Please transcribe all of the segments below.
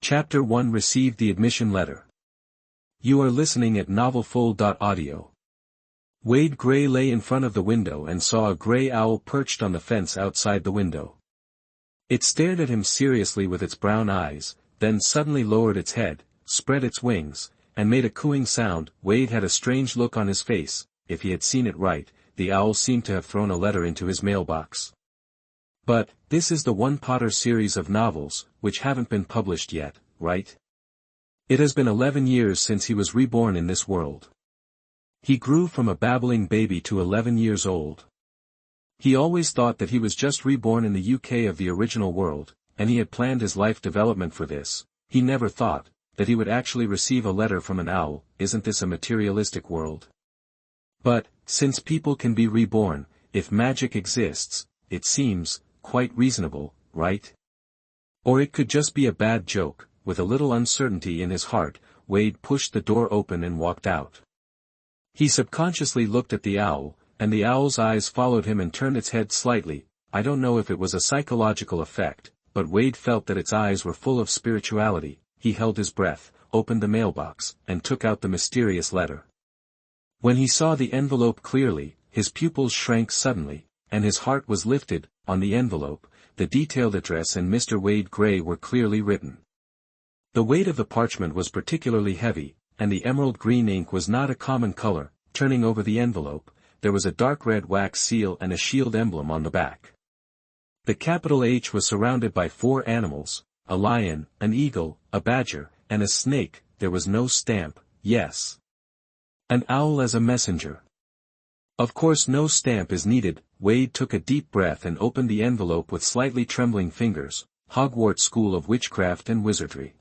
Chapter 1 Received the Admission Letter. You are listening at Audio. Wade Gray lay in front of the window and saw a gray owl perched on the fence outside the window. It stared at him seriously with its brown eyes, then suddenly lowered its head, spread its wings, and made a cooing sound. Wade had a strange look on his face. If he had seen it right, the owl seemed to have thrown a letter into his mailbox. But, this is the One Potter series of novels, which haven't been published yet, right? It has been 11 years since he was reborn in this world. He grew from a babbling baby to 11 years old. He always thought that he was just reborn in the UK of the original world, and he had planned his life development for this. He never thought that he would actually receive a letter from an owl. Isn't this a materialistic world? But, since people can be reborn, if magic exists, it seems quite reasonable, right? Or it could just be a bad joke. With a little uncertainty in his heart, Wade pushed the door open and walked out. He subconsciously looked at the owl, and the owl's eyes followed him and turned its head slightly. I don't know if it was a psychological effect, but Wade felt that its eyes were full of spirituality. He held his breath, opened the mailbox, and took out the mysterious letter. When he saw the envelope clearly, his pupils shrank suddenly, and his heart was lifted. On the envelope, the detailed address and Mr. Wade Gray were clearly written. The weight of the parchment was particularly heavy, and the emerald green ink was not a common color. Turning over the envelope, there was a dark red wax seal and a shield emblem on the back. The capital H was surrounded by 4 animals, a lion, an eagle, a badger, and a snake. There was no stamp. Yes. An owl as a messenger. Of course no stamp is needed. Wade took a deep breath and opened the envelope with slightly trembling fingers. Hogwarts School of Witchcraft and Wizardry.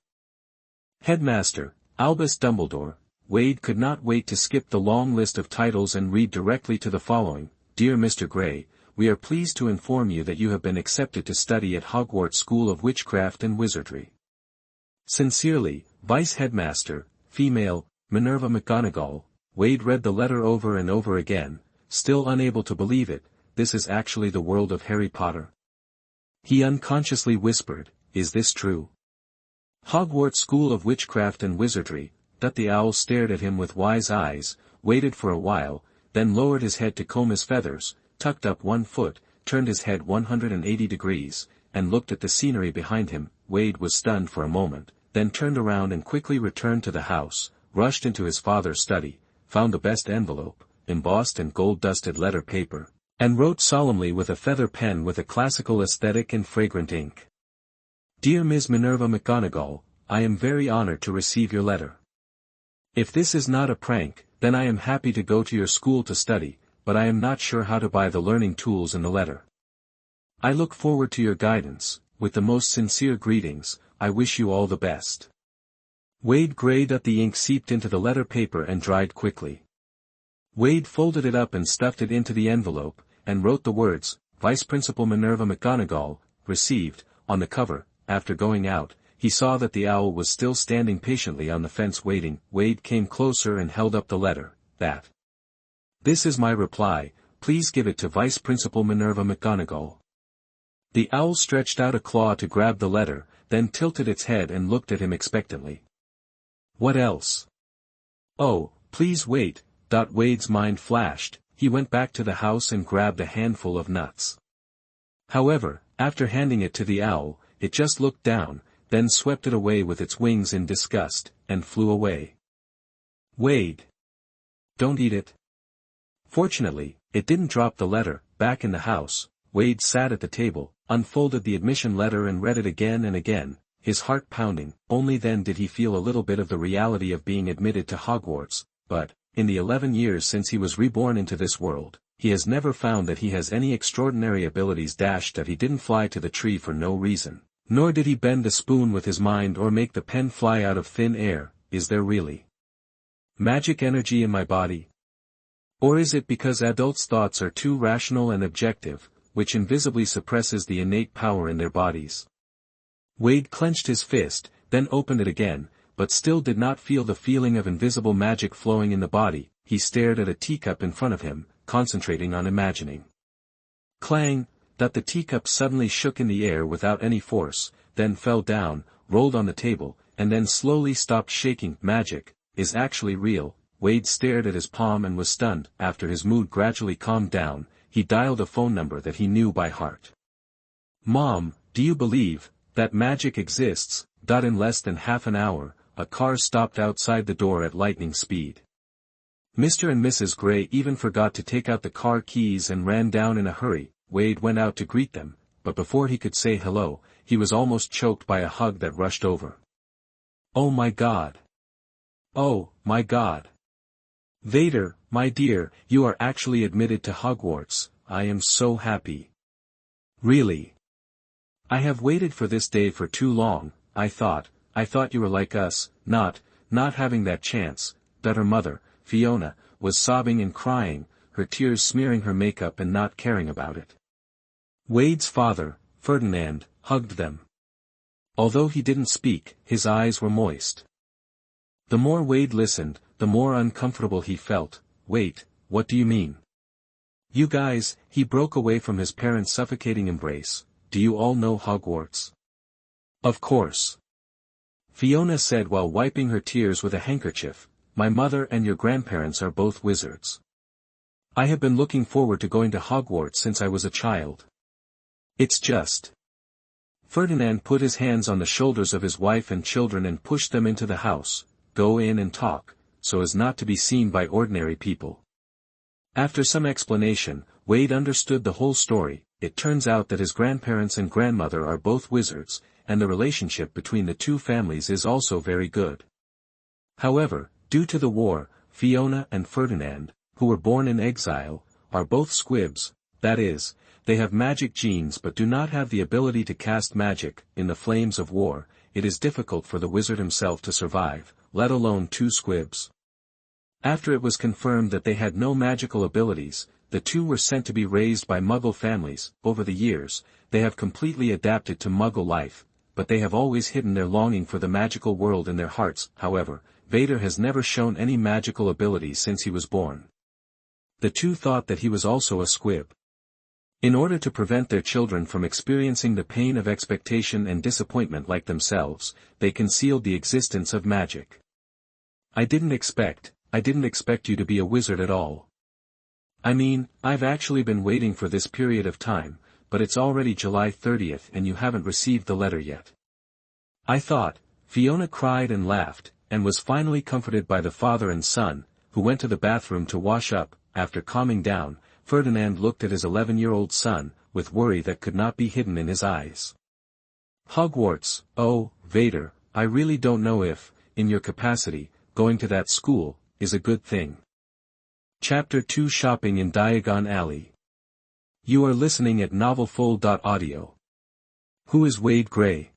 Headmaster, Albus Dumbledore. Wade could not wait to skip the long list of titles and read directly to the following. Dear Mr. Gray, we are pleased to inform you that you have been accepted to study at Hogwarts School of Witchcraft and Wizardry. Sincerely, Vice Headmaster, female, Minerva McGonagall. Wade read the letter over and over again, still unable to believe it. This is actually the world of Harry Potter. He unconsciously whispered, is this true? Hogwarts School of Witchcraft and Wizardry. The owl stared at him with wise eyes, waited for a while, then lowered his head to comb his feathers, tucked up one foot, turned his head 180 degrees, and looked at the scenery behind him. Wade was stunned for a moment, then turned around and quickly returned to the house, rushed into his father's study, found the best envelope, embossed and gold-dusted letter paper, and wrote solemnly with a feather pen with a classical aesthetic and fragrant ink. Dear Ms. Minerva McGonagall, I am very honored to receive your letter. If this is not a prank, then I am happy to go to your school to study, but I am not sure how to buy the learning tools in the letter. I look forward to your guidance. With the most sincere greetings, I wish you all the best. Wade Gray. The ink seeped into the letter paper and dried quickly. Wade folded it up and stuffed it into the envelope, and wrote the words, Vice Principal Minerva McGonagall, received, on the cover. After going out, he saw that the owl was still standing patiently on the fence waiting. Wade came closer and held up the letter. This is my reply, please give it to Vice Principal Minerva McGonagall. The owl stretched out a claw to grab the letter, then tilted its head and looked at him expectantly. What else? Oh, please wait. Wade's mind flashed. He went back to the house and grabbed a handful of nuts. However, after handing it to the owl, it just looked down, then swept it away with its wings in disgust, and flew away. Wade! Don't eat it. Fortunately, it didn't drop the letter. Back in the house, Wade sat at the table, unfolded the admission letter and read it again and again, his heart pounding. Only then did he feel a little bit of the reality of being admitted to Hogwarts, but, in the 11 years since he was reborn into this world, he has never found that he has any extraordinary abilities. That he didn't fly to the tree for no reason, nor did he bend a spoon with his mind or make the pen fly out of thin air. Is there really magic energy in my body? Or is it because adults' thoughts are too rational and objective, which invisibly suppresses the innate power in their bodies? Wade clenched his fist, then opened it again, but still did not feel the feeling of invisible magic flowing in the body. He stared at a teacup in front of him, concentrating on imagining. Clang! The teacup suddenly shook in the air without any force, then fell down. rolled on the table, and then slowly stopped shaking. Magic is actually real. Wade stared at his palm and was stunned. After his mood gradually calmed down, he dialed a phone number that he knew by heart. "Mom, do you believe that magic exists?" In less than half an hour, a car stopped outside the door at lightning speed. Mr. and Mrs. Gray even forgot to take out the car keys and ran down in a hurry. Wade went out to greet them, but before he could say hello, he was almost choked by a hug that rushed over. "Oh my God! Oh, my God! Vader, my dear, you are actually admitted to Hogwarts. I am so happy. Really. I have waited for this day for too long. I thought you were like us, not having that chance." Her mother, Fiona, was sobbing and crying, her tears smearing her makeup and not caring about it. Wade's father, Ferdinand, hugged them. Although he didn't speak, his eyes were moist. The more Wade listened, the more uncomfortable he felt. "Wait, what do you mean? You guys," he broke away from his parents' suffocating embrace, "do you all know Hogwarts?" "Of course," Fiona said while wiping her tears with a handkerchief. "My mother and your grandparents are both wizards. I have been looking forward to going to Hogwarts since I was a child. It's just..." Ferdinand put his hands on the shoulders of his wife and children and pushed them into the house. "Go in and talk, so as not to be seen by ordinary people." After some explanation, Wade understood the whole story. It turns out that his grandparents and grandmother are both wizards, and the relationship between the two families is also very good. However, due to the war, Fiona and Ferdinand, who were born in exile, are both squibs. That is, they have magic genes but do not have the ability to cast magic. In the flames of war, it is difficult for the wizard himself to survive, let alone two squibs. After it was confirmed that they had no magical abilities, the two were sent to be raised by Muggle families. Over the years, they have completely adapted to Muggle life, but they have always hidden their longing for the magical world in their hearts. However, Vader has never shown any magical abilities since he was born. The two thought that he was also a squib. In order to prevent their children from experiencing the pain of expectation and disappointment like themselves, they concealed the existence of magic. I didn't expect you to be a wizard at all. I mean, I've actually been waiting for this period of time, but it's already July 30th and you haven't received the letter yet. I thought." Fiona cried and laughed, and was finally comforted by the father and son, who went to the bathroom to wash up. After calming down, Ferdinand looked at his 11-year-old son, with worry that could not be hidden in his eyes. "Hogwarts, oh, Vader, I really don't know if, in your capacity, going to that school, is a good thing." Chapter 2 Shopping in Diagon Alley. You are listening at novelfull.audio. Who is Wade Gray?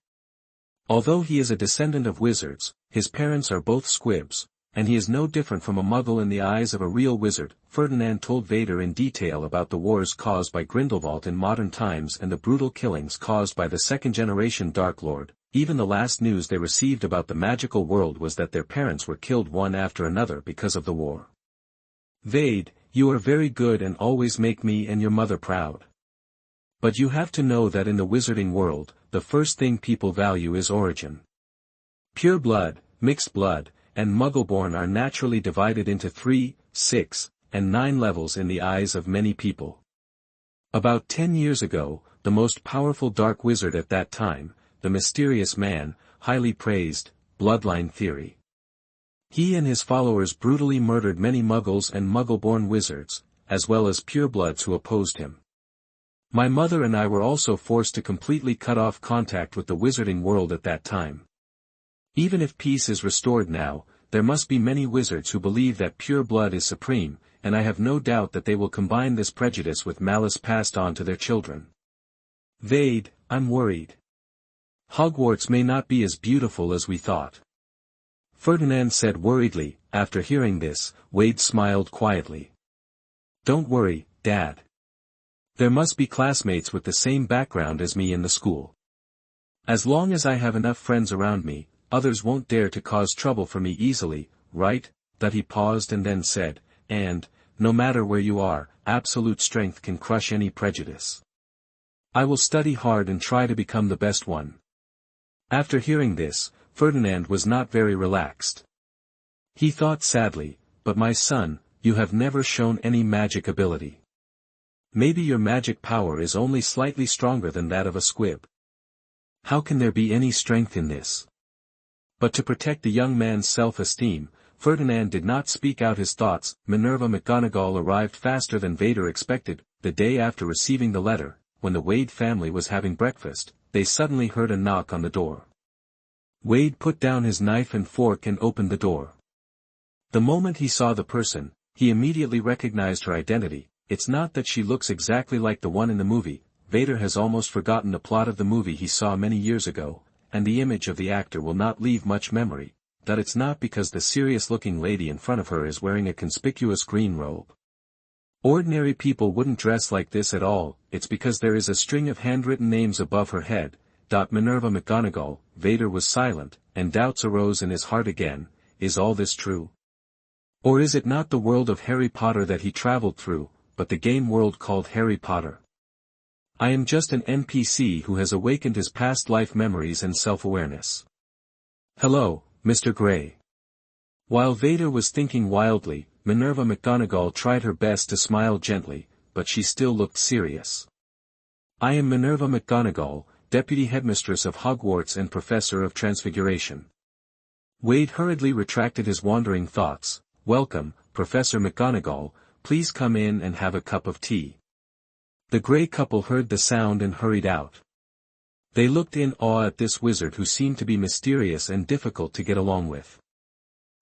Although he is a descendant of wizards, his parents are both squibs, and he is no different from a muggle in the eyes of a real wizard. Ferdinand told Vader in detail about the wars caused by Grindelwald in modern times and the brutal killings caused by the second-generation Dark Lord. Even the last news they received about the magical world was that their parents were killed one after another because of the war. "Vade, you are very good and always make me and your mother proud. But you have to know that in the wizarding world, the first thing people value is origin. Pure blood, mixed blood, and Muggleborn are naturally divided into 3, 6, and 9 levels in the eyes of many people. About 10 years ago, the most powerful dark wizard at that time, the mysterious man, highly praised, bloodline theory. He and his followers brutally murdered many Muggles and Muggleborn wizards, as well as purebloods who opposed him. My mother and I were also forced to completely cut off contact with the wizarding world at that time. Even if peace is restored now, there must be many wizards who believe that pure blood is supreme, and I have no doubt that they will combine this prejudice with malice passed on to their children. Vade, I'm worried. Hogwarts may not be as beautiful as we thought. Ferdinand said worriedly. After hearing this, Wade smiled quietly. Don't worry, Dad. There must be classmates with the same background as me in the school. As long as I have enough friends around me, others won't dare to cause trouble for me easily, right? That he paused and then said, and, no matter where you are, absolute strength can crush any prejudice. I will study hard and try to become the best one. After hearing this, Ferdinand was not very relaxed. He thought sadly, "But my son, you have never shown any magic ability. Maybe your magic power is only slightly stronger than that of a squib. How can there be any strength in this?" But to protect the young man's self-esteem, Ferdinand did not speak out his thoughts. Minerva McGonagall arrived faster than Vader expected. The day after receiving the letter, when the Wade family was having breakfast, they suddenly heard a knock on the door. Wade put down his knife and fork and opened the door. The moment he saw the person, he immediately recognized her identity. It's not that she looks exactly like the one in the movie. Vader has almost forgotten the plot of the movie he saw many years ago, and the image of the actor will not leave much memory. That it's not because the serious-looking lady in front of her is wearing a conspicuous green robe. Ordinary people wouldn't dress like this at all. It's because there is a string of handwritten names above her head. Minerva McGonagall. Vader was silent, and doubts arose in his heart again. Is all this true? Or is it not the world of Harry Potter that he traveled through, but the game world called Harry Potter? I am just an NPC who has awakened his past life memories and self-awareness. Hello, Mr. Grey. While Vader was thinking wildly, Minerva McGonagall tried her best to smile gently, but she still looked serious. I am Minerva McGonagall, Deputy Headmistress of Hogwarts and Professor of Transfiguration. Wade hurriedly retracted his wandering thoughts. Welcome, Professor McGonagall, please come in and have a cup of tea. The Grey couple heard the sound and hurried out. They looked in awe at this wizard who seemed to be mysterious and difficult to get along with.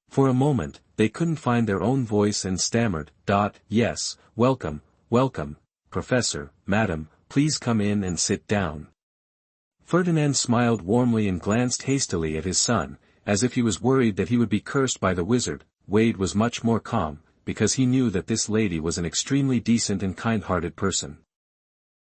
For a moment, they couldn't find their own voice and stammered, Yes, welcome, Professor, Madam, please come in and sit down. Ferdinand smiled warmly and glanced hastily at his son, as if he was worried that he would be cursed by the wizard. Wade was much more calm, because he knew that this lady was an extremely decent and kind-hearted person.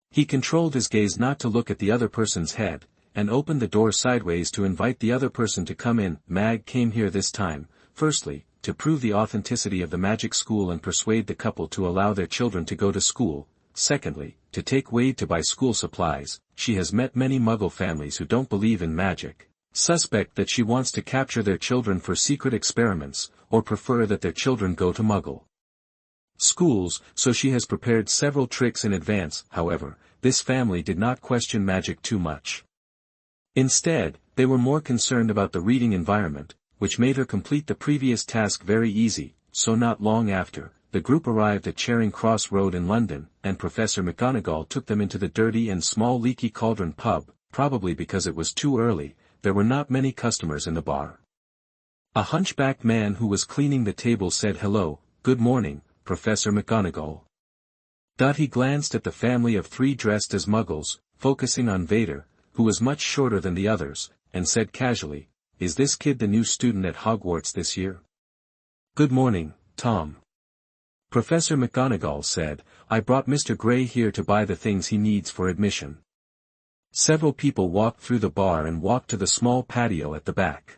He controlled his gaze not to look at the other person's head, and opened the door sideways to invite the other person to come in. Mag came here this time, firstly, to prove the authenticity of the magic school and persuade the couple to allow their children to go to school. Secondly, to take Wade to buy school supplies. She has met many Muggle families who don't believe in magic, suspect that she wants to capture their children for secret experiments, or prefer that their children go to Muggle schools, so she has prepared several tricks in advance. However, this family did not question magic too much. Instead, they were more concerned about the reading environment, which made her complete the previous task very easy. So not long after, the group arrived at Charing Cross Road in London, and Professor McGonagall took them into the dirty and small Leaky Cauldron pub. Probably because it was too early, there were not many customers in the bar. A hunchbacked man who was cleaning the table said hello, good morning, Professor McGonagall. He glanced at the family of three dressed as Muggles, focusing on Vader, who was much shorter than the others, and said casually, is this kid the new student at Hogwarts this year? Good morning, Tom. Professor McGonagall said, I brought Mr. Grey here to buy the things he needs for admission. Several people walked through the bar and walked to the small patio at the back.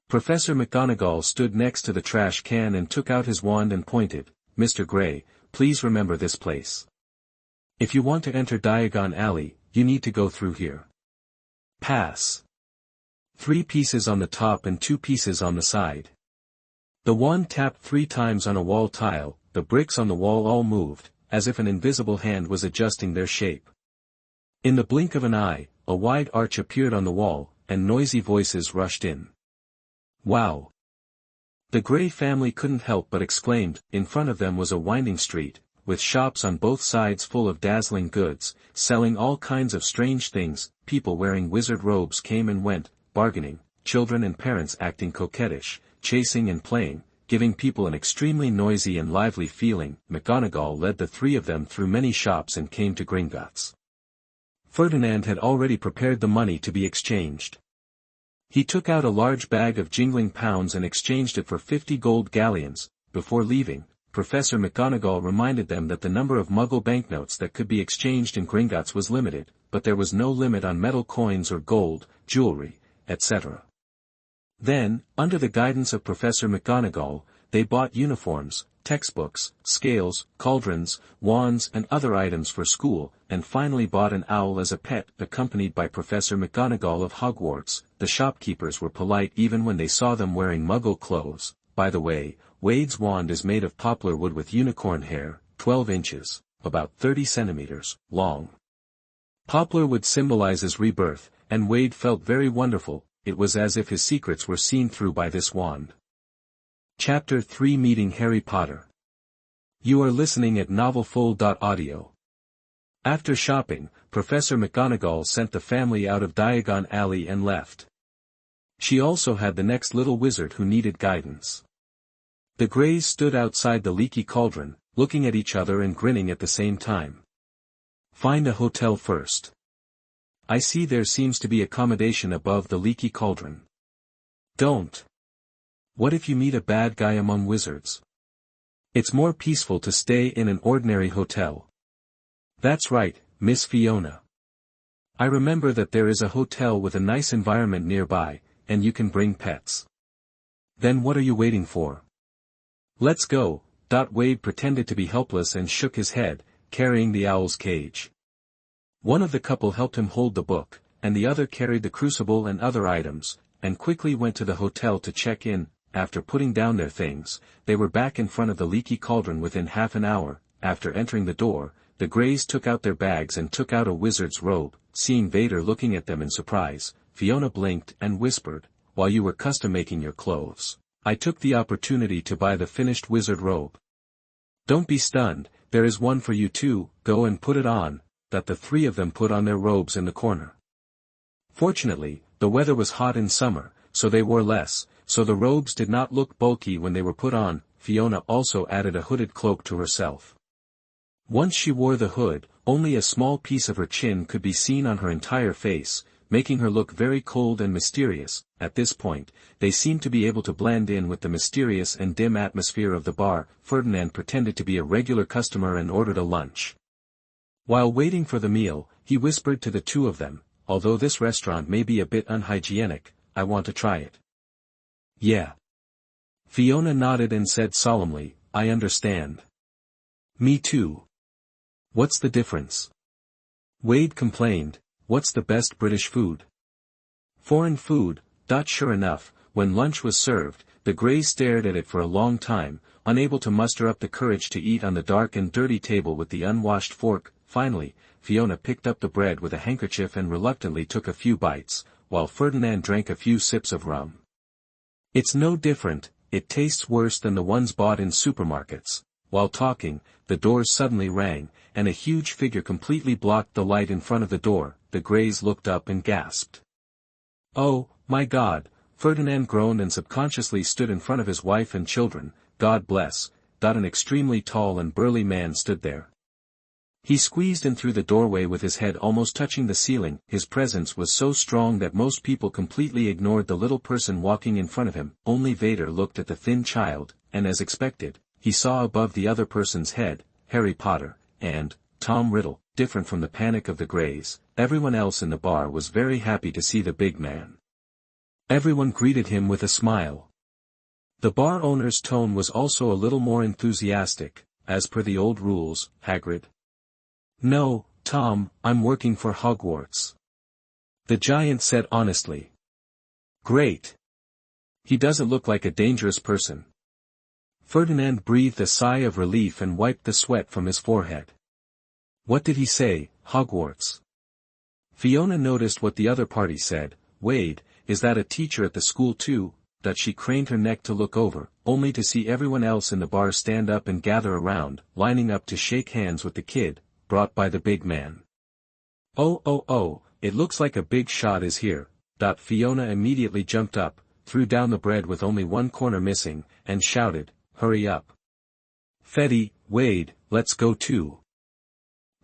Professor McGonagall stood next to the trash can and took out his wand and pointed, Mr. Grey, please remember this place. If you want to enter Diagon Alley, you need to go through here. Pass. 3 pieces on the top and 2 pieces on the side. The wand tapped 3 times on a wall tile. The bricks on the wall all moved, as if an invisible hand was adjusting their shape. In the blink of an eye, a wide arch appeared on the wall, and noisy voices rushed in. Wow! The Grey family couldn't help but exclaimed. In front of them was a winding street, with shops on both sides full of dazzling goods, selling all kinds of strange things. People wearing wizard robes came and went, bargaining, children and parents acting coquettish, chasing and playing, giving people an extremely noisy and lively feeling. McGonagall led the 3 of them through many shops and came to Gringotts. Ferdinand had already prepared the money to be exchanged. He took out a large bag of jingling pounds and exchanged it for 50 gold galleons. Before leaving, Professor McGonagall reminded them that the number of Muggle banknotes that could be exchanged in Gringotts was limited, but there was no limit on metal coins or gold, jewelry, etc. Then, under the guidance of Professor McGonagall, they bought uniforms, textbooks, scales, cauldrons, wands and other items for school, and finally bought an owl as a pet, accompanied by Professor McGonagall of Hogwarts. The shopkeepers were polite even when they saw them wearing Muggle clothes. By the way, Wade's wand is made of poplar wood with unicorn hair, 12 inches, about 30 centimeters, long. Poplar wood symbolizes rebirth, and Wade felt very wonderful. It was as if his secrets were seen through by this wand. Chapter 3 Meeting Harry Potter. You are listening at novelfull.audio. After shopping, Professor McGonagall sent the family out of Diagon Alley and left. She also had the next little wizard who needed guidance. The Greys stood outside the leaky cauldron, looking at each other and grinning at the same time. Find a hotel first. I see there seems to be accommodation above the leaky cauldron. Don't. What if you meet a bad guy among wizards? It's more peaceful to stay in an ordinary hotel. That's right, Miss Fiona. I remember that there is a hotel with a nice environment nearby, and you can bring pets. Then what are you waiting for? Let's go. Wade pretended to be helpless and shook his head, carrying the owl's cage. One of the couple helped him hold the book, and the other carried the crucible and other items, and quickly went to the hotel to check in. After putting down their things, they were back in front of the leaky cauldron within half an hour. After entering the door, the Greys took out their bags and took out a wizard's robe. Seeing Vader looking at them in surprise, Fiona blinked and whispered, "While you were custom-making your clothes, I took the opportunity to buy the finished wizard robe. Don't be stunned, there is one for you too, go and put it on." That the three of them put on their robes in the corner. Fortunately, the weather was hot in summer, so they wore less, so the robes did not look bulky when they were put on. Fiona also added a hooded cloak to herself. Once she wore the hood, only a small piece of her chin could be seen on her entire face, making her look very cold and mysterious. At this point, they seemed to be able to blend in with the mysterious and dim atmosphere of the bar. Ferdinand pretended to be a regular customer and ordered a lunch. While waiting for the meal, he whispered to the two of them, "Although this restaurant may be a bit unhygienic, I want to try it." "Yeah." Fiona nodded and said solemnly, "I understand." "Me too." "What's the difference?" Wade complained, "What's the best British food?" "Foreign food." Sure enough, when lunch was served, the Greys stared at it for a long time, unable to muster up the courage to eat on the dark and dirty table with the unwashed fork. Finally, Fiona picked up the bread with a handkerchief and reluctantly took a few bites, while Ferdinand drank a few sips of rum. "It's no different, it tastes worse than the ones bought in supermarkets." While talking, the doors suddenly rang, and a huge figure completely blocked the light in front of the door. The Greys looked up and gasped. "Oh, my God!" Ferdinand groaned and subconsciously stood in front of his wife and children. "God bless." An extremely tall and burly man stood there. He squeezed in through the doorway with his head almost touching the ceiling. His presence was so strong that most people completely ignored the little person walking in front of him. Only Vader looked at the thin child, and as expected, he saw above the other person's head, Harry Potter, and Tom Riddle. Different from the panic of the Greys, everyone else in the bar was very happy to see the big man. Everyone greeted him with a smile. The bar owner's tone was also a little more enthusiastic. "As per the old rules, Hagrid." "No, Tom, I'm working for Hogwarts," the giant said honestly. "Great. He doesn't look like a dangerous person." Ferdinand breathed a sigh of relief and wiped the sweat from his forehead. "What did he say, Hogwarts?" Fiona noticed what the other party said. "Wade, is that a teacher at the school too?" That she craned her neck to look over, only to see everyone else in the bar stand up and gather around, lining up to shake hands with the kid, brought by the big man. Oh, it looks like a big shot is here." Fiona immediately jumped up, threw down the bread with only one corner missing, and shouted, "Hurry up. Fetty, Wade, let's go too."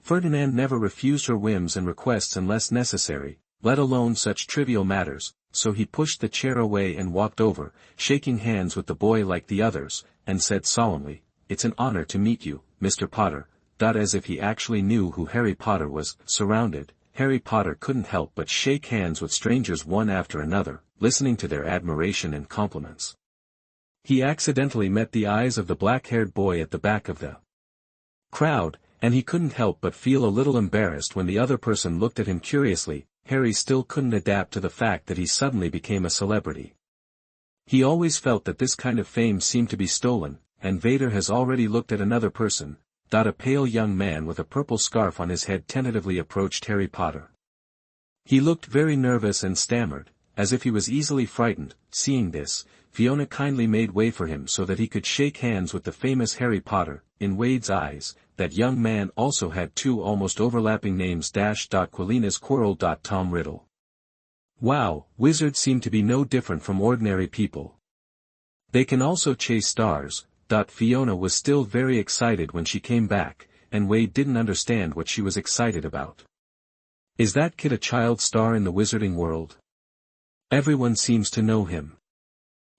Ferdinand never refused her whims and requests unless necessary, let alone such trivial matters, so he pushed the chair away and walked over, shaking hands with the boy like the others, and said solemnly, "It's an honor to meet you, Mr. Potter." As if he actually knew who Harry Potter was. Surrounded, Harry Potter couldn't help but shake hands with strangers one after another, listening to their admiration and compliments. He accidentally met the eyes of the black-haired boy at the back of the crowd, and he couldn't help but feel a little embarrassed when the other person looked at him curiously. Harry still couldn't adapt to the fact that he suddenly became a celebrity. He always felt that this kind of fame seemed to be stolen, and Vader has already looked at another person. A pale young man with a purple scarf on his head tentatively approached Harry Potter. He looked very nervous and stammered, as if he was easily frightened. Seeing this, Fiona kindly made way for him so that he could shake hands with the famous Harry Potter. In Wade's eyes, that young man also had two almost overlapping names. Quilina's Quirrell. Tom Riddle. Wow, wizards seem to be no different from ordinary people. They can also chase stars. Fiona was still very excited when she came back, and Wade didn't understand what she was excited about. Is that kid a child star in the wizarding world? Everyone seems to know him.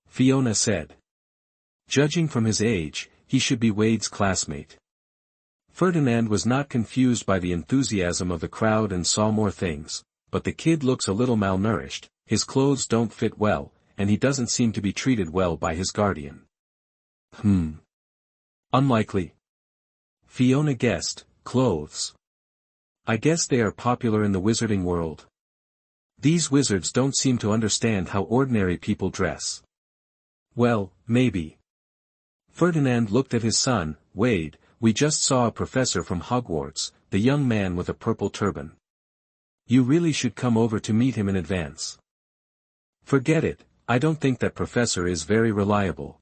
Fiona said. Judging from his age, he should be Wade's classmate. Ferdinand was not confused by the enthusiasm of the crowd and saw more things, but the kid looks a little malnourished, his clothes don't fit well, and he doesn't seem to be treated well by his guardian. Unlikely. Fiona guessed, clothes. I guess they are popular in the wizarding world. These wizards don't seem to understand how ordinary people dress. Well, maybe. Ferdinand looked at his son, Wade. We just saw a professor from Hogwarts, the young man with a purple turban. You really should come over to meet him in advance. Forget it, I don't think that professor is very reliable.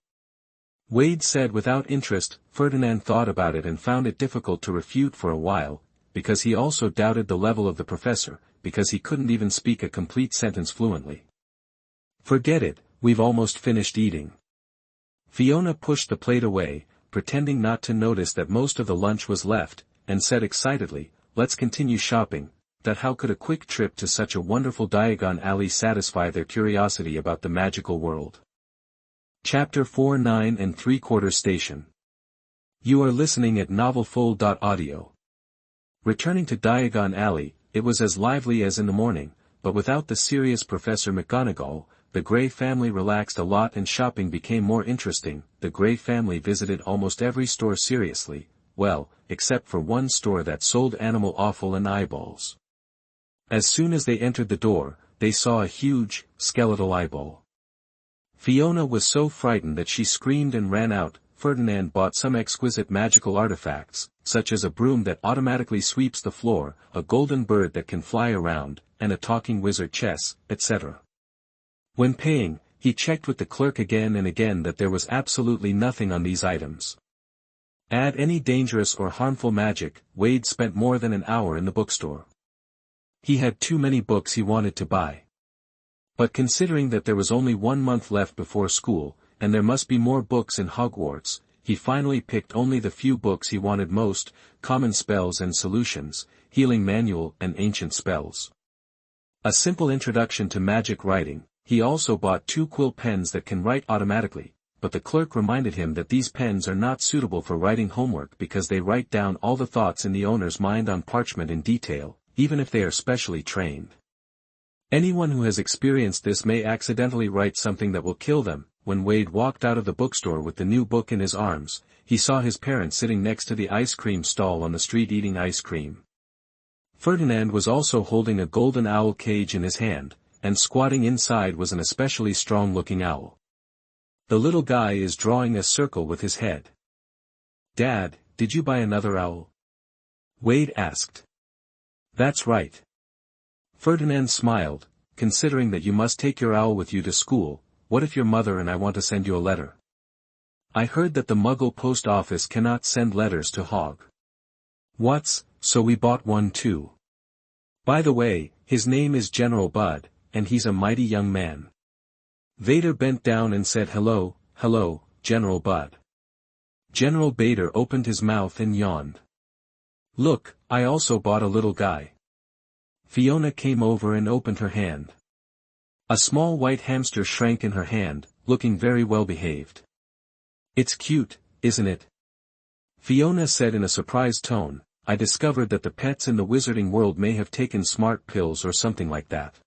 Wade said without interest. Ferdinand thought about it and found it difficult to refute for a while, because he also doubted the level of the professor, because he couldn't even speak a complete sentence fluently. Forget it, we've almost finished eating. Fiona pushed the plate away, pretending not to notice that most of the lunch was left, and said excitedly, let's continue shopping. How could a quick trip to such a wonderful Diagon alley satisfy their curiosity about the magical world? Chapter 4 9 3/4 Station. You are listening at novelfull.audio. Returning to Diagon Alley, it was as lively as in the morning, but without the serious Professor McGonagall. The Grey family relaxed a lot and shopping became more interesting. The Grey family visited almost every store seriously, well, except for one store that sold animal offal and eyeballs. As soon as they entered the door, they saw a huge, skeletal eyeball. Fiona was so frightened that she screamed and ran out. Ferdinand bought some exquisite magical artifacts, such as a broom that automatically sweeps the floor, a golden bird that can fly around, and a talking wizard chess, etc. When paying, he checked with the clerk again and again that there was absolutely nothing on these items. Add any dangerous or harmful magic. Wade spent more than an hour in the bookstore. He had too many books he wanted to buy. But considering that there was only 1 month left before school, and there must be more books in Hogwarts, he finally picked only the few books he wanted most: Common Spells and Solutions, Healing Manual and Ancient Spells. A simple introduction to magic writing. He also bought 2 quill pens that can write automatically, but the clerk reminded him that these pens are not suitable for writing homework because they write down all the thoughts in the owner's mind on parchment in detail, even if they are specially trained. Anyone who has experienced this may accidentally write something that will kill them. When Wade walked out of the bookstore with the new book in his arms, he saw his parents sitting next to the ice cream stall on the street eating ice cream. Ferdinand was also holding a golden owl cage in his hand, and squatting inside was an especially strong-looking owl. The little guy is drawing a circle with his head. Dad, did you buy another owl? Wade asked. That's right. Ferdinand smiled. Considering that you must take your owl with you to school, what if your mother and I want to send you a letter? I heard that the Muggle post office cannot send letters to Hogwarts, so we bought one too. By the way, his name is General Bud, and he's a mighty young man. Vader bent down and said hello, General Bud. General Bader opened his mouth and yawned. Look, I also bought a little guy. Fiona came over and opened her hand. A small white hamster shrank in her hand, looking very well behaved. It's cute, isn't it? Fiona said in a surprised tone. I discovered that the pets in the wizarding world may have taken smart pills or something like that.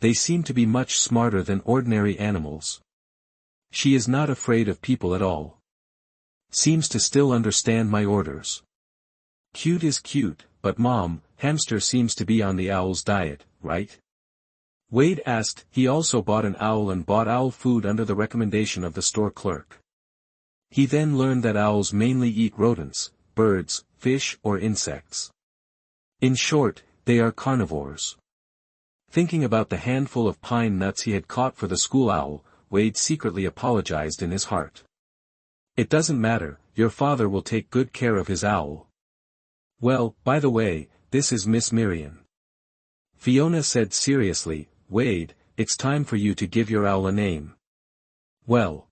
They seem to be much smarter than ordinary animals. She is not afraid of people at all. Seems to still understand my orders. Cute is cute, but Mom, hamster seems to be on the owl's diet, right? Wade asked. He also bought an owl and bought owl food under the recommendation of the store clerk. He then learned that owls mainly eat rodents, birds, fish or insects. In short, they are carnivores. Thinking about the handful of pine nuts he had caught for the school owl, Wade secretly apologized in his heart. It doesn't matter, your father will take good care of his owl. Well, by the way, this is Miss Miriam. Fiona said seriously, Wade, it's time for you to give your owl a name. Well.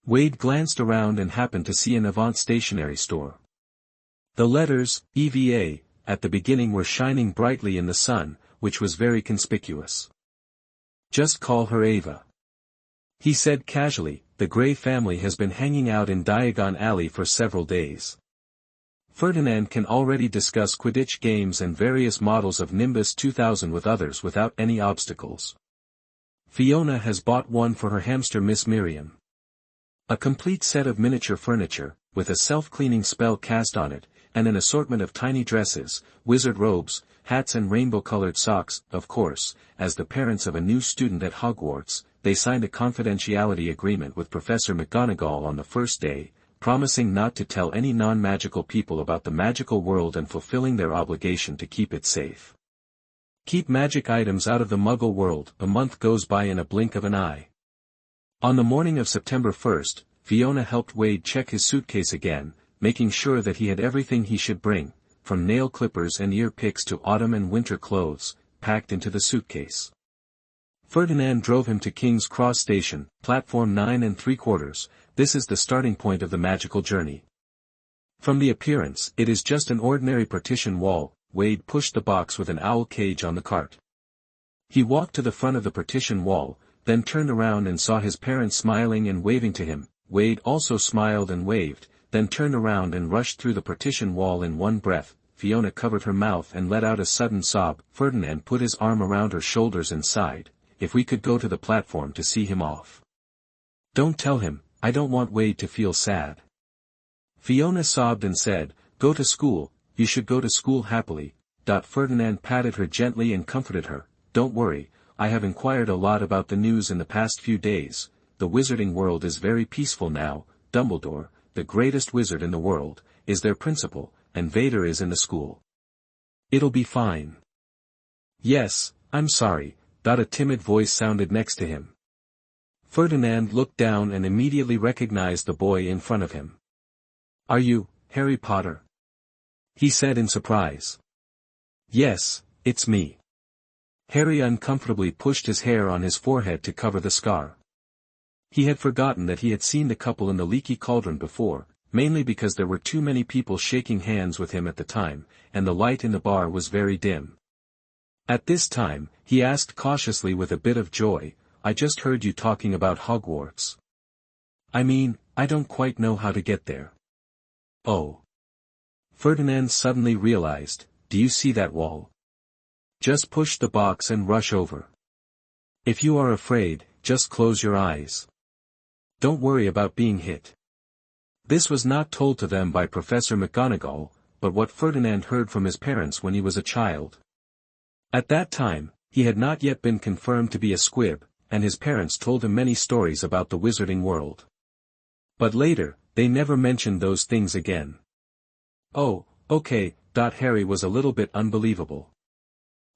Wade glanced around and happened to see an Avant stationery store. The letters, EVA, at the beginning were shining brightly in the sun, which was very conspicuous. Just call her Ava. He said casually. The Gray family has been hanging out in Diagon Alley for several days. Ferdinand can already discuss Quidditch games and various models of Nimbus 2000 with others without any obstacles. Fiona has bought one for her hamster Miss Miriam. A complete set of miniature furniture, with a self-cleaning spell cast on it, and an assortment of tiny dresses, wizard robes, hats and rainbow-colored socks. Of course, as the parents of a new student at Hogwarts, they signed a confidentiality agreement with Professor McGonagall on the first day, promising not to tell any non-magical people about the magical world and fulfilling their obligation to keep it safe. Keep magic items out of the Muggle world. A month goes by in a blink of an eye. On the morning of September 1st, Fiona helped Wade check his suitcase again, making sure that he had everything he should bring, from nail clippers and ear picks to autumn and winter clothes, packed into the suitcase. Ferdinand drove him to King's Cross Station, platform 9 3/4. This is the starting point of the magical journey. From the appearance, it is just an ordinary partition wall. Wade pushed the box with an owl cage on the cart. He walked to the front of the partition wall, then turned around and saw his parents smiling and waving to him. Wade also smiled and waved, then turned around and rushed through the partition wall in one breath. Fiona covered her mouth and let out a sudden sob. Ferdinand put his arm around her shoulders and sighed. If we could go to the platform to see him off. Don't tell him, I don't want Wade to feel sad. Fiona sobbed and said, go to school, you should go to school happily. Ferdinand patted her gently and comforted her. Don't worry, I have inquired a lot about the news in the past few days. The wizarding world is very peaceful now. Dumbledore, the greatest wizard in the world, is their principal, and Vader is in the school. It'll be fine. Yes, I'm sorry. A timid voice sounded next to him. Ferdinand looked down and immediately recognized the boy in front of him. Are you, Harry Potter? He said in surprise. Yes, it's me. Harry uncomfortably pushed his hair on his forehead to cover the scar. He had forgotten that he had seen the couple in the leaky cauldron before, mainly because there were too many people shaking hands with him at the time, and the light in the bar was very dim. At this time, he asked cautiously with a bit of joy, I just heard you talking about Hogwarts. I mean, I don't quite know how to get there. Oh. Ferdinand suddenly realized, do you see that wall? Just push the box and rush over. If you are afraid, just close your eyes. Don't worry about being hit. This was not told to them by Professor McGonagall, but what Ferdinand heard from his parents when he was a child. At that time, he had not yet been confirmed to be a squib, and his parents told him many stories about the wizarding world. But later, they never mentioned those things again. Oh, okay. Harry was a little bit unbelievable.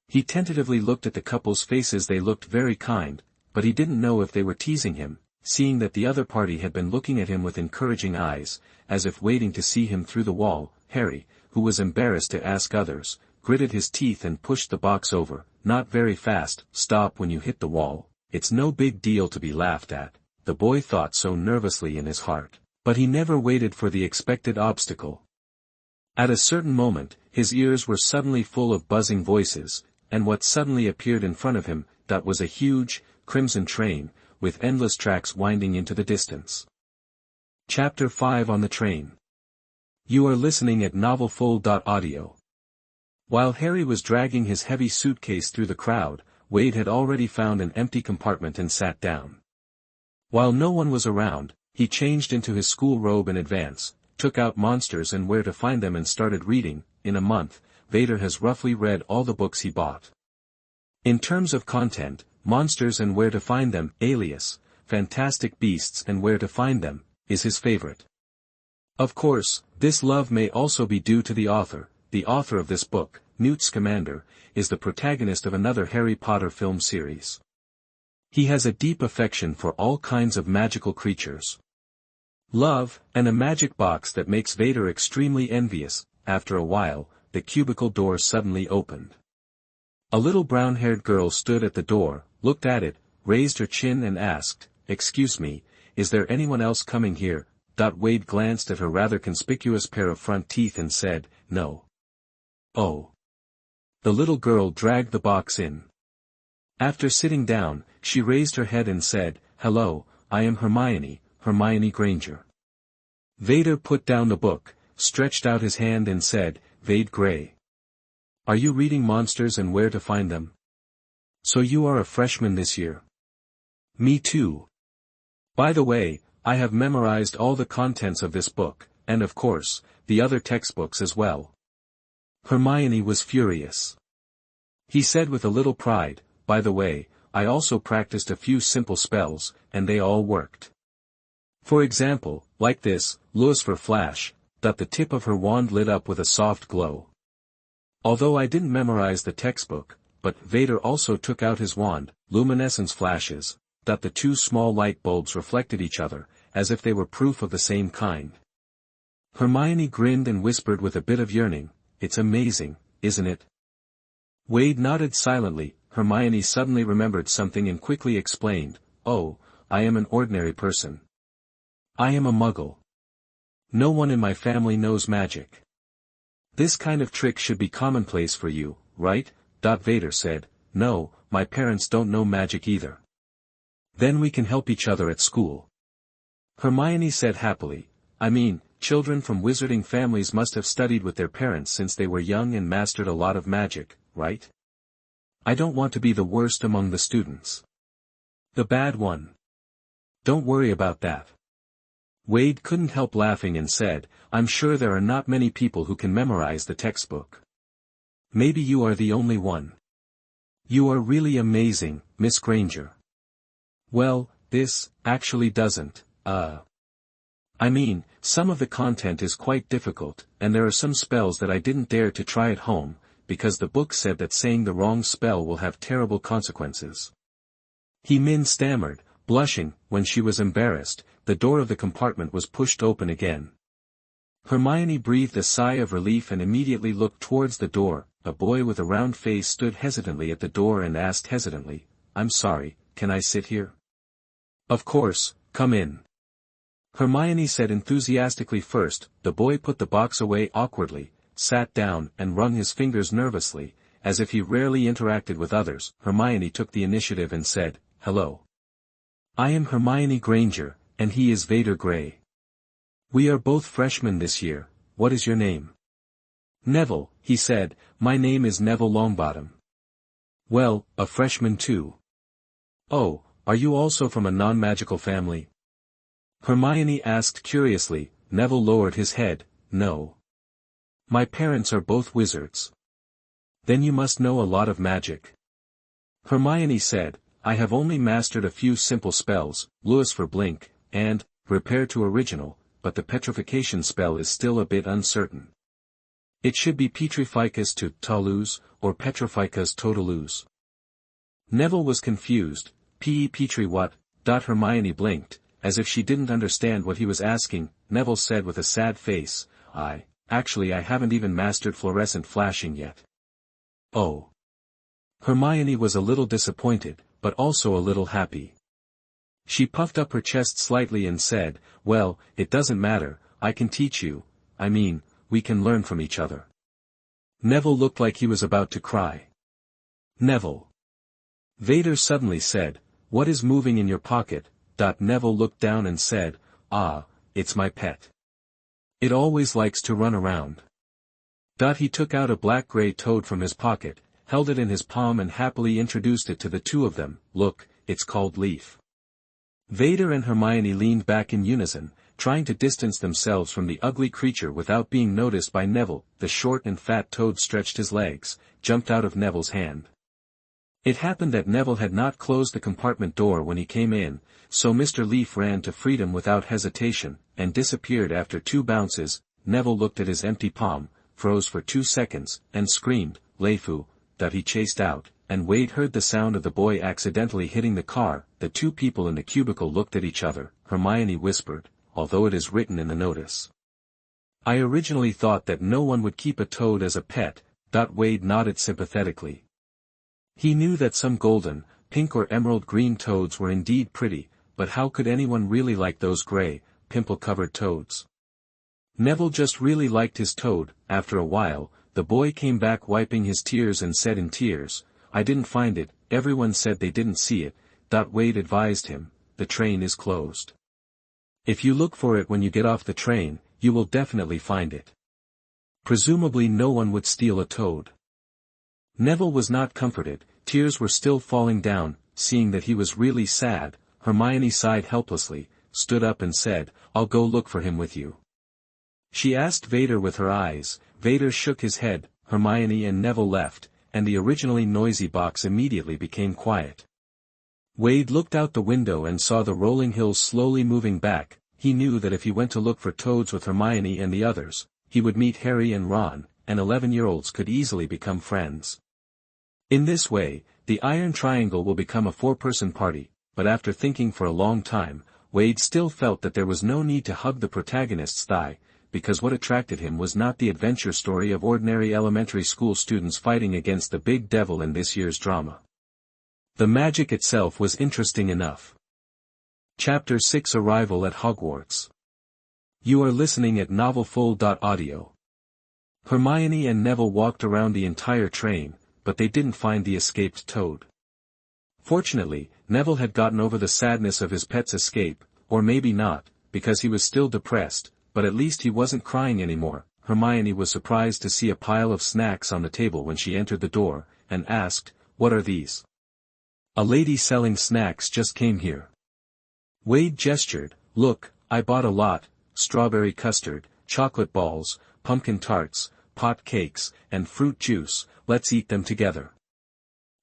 He tentatively looked at the couple's faces. They looked very kind, but he didn't know if they were teasing him, seeing that the other party had been looking at him with encouraging eyes, as if waiting to see him through the wall. Harry, who was embarrassed to ask others, gritted his teeth and pushed the box over. Not very fast. Stop when you hit the wall. It's no big deal to be laughed at, the boy thought so nervously in his heart, but he never waited for the expected obstacle. At a certain moment, his ears were suddenly full of buzzing voices, and what suddenly appeared in front of him, that was a huge, crimson train, with endless tracks winding into the distance. Chapter 5 on the Train. You are listening at novelfull.audio. While Harry was dragging his heavy suitcase through the crowd, Wade had already found an empty compartment and sat down. While no one was around, he changed into his school robe in advance, took out Monsters and Where to Find Them and started reading. In a month, Vader has roughly read all the books he bought. In terms of content, Monsters and Where to Find Them, alias, Fantastic Beasts and Where to Find Them, is his favorite. Of course, this love may also be due to the author. The author of this book, Newt Scamander, is the protagonist of another Harry Potter film series. He has a deep affection for all kinds of magical creatures. Love, and a magic box that makes Vader extremely envious. After a while, the cubicle door suddenly opened. A little brown-haired girl stood at the door, looked at it, raised her chin and asked, "Excuse me, is there anyone else coming here?" Wade glanced at her rather conspicuous pair of front teeth and said, "No." "Oh." The little girl dragged the box in. After sitting down, she raised her head and said, "Hello, I am Hermione Granger." Vader put down the book, stretched out his hand and said, "Vade Grey. Are you reading Monsters and Where to Find Them? So you are a freshman this year?" "Me too. By the way, I have memorized all the contents of this book, and of course, the other textbooks as well." Hermione was furious. He said with a little pride, "By the way, I also practiced a few simple spells, and they all worked. For example, like this, Lewis for Flash." The tip of her wand lit up with a soft glow. "Although I didn't memorize the textbook, but Vader also took out his wand, luminescence flashes." The two small light bulbs reflected each other, as if they were proof of the same kind. Hermione grinned and whispered with a bit of yearning, "It's amazing, isn't it?" Wade nodded silently. Hermione suddenly remembered something and quickly explained, "Oh, I am an ordinary person. I am a muggle. No one in my family knows magic. This kind of trick should be commonplace for you, right?" Vader said, "No, my parents don't know magic either." "Then we can help each other at school." Hermione said happily, "I mean, children from wizarding families must have studied with their parents since they were young and mastered a lot of magic, right? I don't want to be the worst among the students. The bad one. Don't worry about that." Wade couldn't help laughing and said, "I'm sure there are not many people who can memorize the textbook. Maybe you are the only one. You are really amazing, Miss Granger." "Well, this, actually doesn't, I mean, some of the content is quite difficult, and there are some spells that I didn't dare to try at home, because the book said that saying the wrong spell will have terrible consequences." Min stammered, blushing. When she was embarrassed, the door of the compartment was pushed open again. Hermione breathed a sigh of relief and immediately looked towards the door. A boy with a round face stood hesitantly at the door and asked hesitantly, "I'm sorry, can I sit here?" "Of course, come in." Hermione said enthusiastically. First, the boy put the box away awkwardly, sat down and wrung his fingers nervously, as if he rarely interacted with others. Hermione took the initiative and said, "Hello. I am Hermione Granger, and he is Vader Grey. We are both freshmen this year. What is your name?" "Neville," he said. "My name is Neville Longbottom." "Well, a freshman too. Oh, are you also from a non-magical family?" Hermione asked curiously. Neville lowered his head, "No. My parents are both wizards." "Then you must know a lot of magic." Hermione said, "I have only mastered a few simple spells, Lewis for Blink, and Repair to Original, but the petrification spell is still a bit uncertain. It should be Petrificus to Toulouse, or Petrificus Totaluse." Neville was confused. Petri what? Hermione blinked, as if she didn't understand what he was asking. Neville said with a sad face, I haven't even mastered fluorescent flashing yet." "Oh." Hermione was a little disappointed, but also a little happy. She puffed up her chest slightly and said, "Well, it doesn't matter, I can teach you, we can learn from each other." Neville looked like he was about to cry. "Neville." Vader suddenly said, "What is moving in your pocket?" Neville looked down and said, "Ah, it's my pet. It always likes to run around." He took out a black-gray toad from his pocket, held it in his palm and happily introduced it to the two of them. "Look, it's called Leaf." Vader and Hermione leaned back in unison, trying to distance themselves from the ugly creature without being noticed by Neville. The short and fat Toad stretched his legs, jumped out of Neville's hand. It happened that Neville had not closed the compartment door when he came in, so Mr. Leaf ran to freedom without hesitation, and disappeared after 2 bounces. Neville looked at his empty palm, froze for 2 seconds, and screamed, "Leifu," that he chased out, and Wade heard the sound of the boy accidentally hitting the car. The 2 people in the cubicle looked at each other. Hermione whispered, "Although it is written in the notice. I originally thought that no one would keep a toad as a pet." Wade nodded sympathetically. He knew that some golden, pink or emerald green toads were indeed pretty, but how could anyone really like those gray, pimple-covered toads? Neville just really liked his toad. After a while, the boy came back wiping his tears and said in tears, "I didn't find it, everyone said they didn't see it." Wade advised him, "The train is closed. If you look for it when you get off the train, you will definitely find it. Presumably no one would steal a toad." Neville was not comforted. Tears were still falling down. Seeing that he was really sad, Hermione sighed helplessly, stood up and said, "I'll go look for him with you." She asked Vader with her eyes. Vader shook his head. Hermione and Neville left, and the originally noisy box immediately became quiet. Wade looked out the window and saw the rolling hills slowly moving back. He knew that if he went to look for toads with Hermione and the others, he would meet Harry and Ron, and 11-year-olds could easily become friends. In this way, the Iron Triangle will become a 4-person party. But after thinking for a long time, Wade still felt that there was no need to hug the protagonist's thigh, because what attracted him was not the adventure story of ordinary elementary school students fighting against the big devil in this year's drama. The magic itself was interesting enough. Chapter 6: Arrival at Hogwarts. You are listening at novelfull.audio. Hermione and Neville walked around the entire train, but they didn't find the escaped toad. Fortunately, Neville had gotten over the sadness of his pet's escape, or maybe not, because he was still depressed, but at least he wasn't crying anymore. Hermione was surprised to see a pile of snacks on the table when she entered the door, and asked, "What are these?" "A lady selling snacks just came here." Wade gestured, "Look, I bought a lot: strawberry custard, chocolate balls, pumpkin tarts, pot cakes, and fruit juice. Let's eat them together."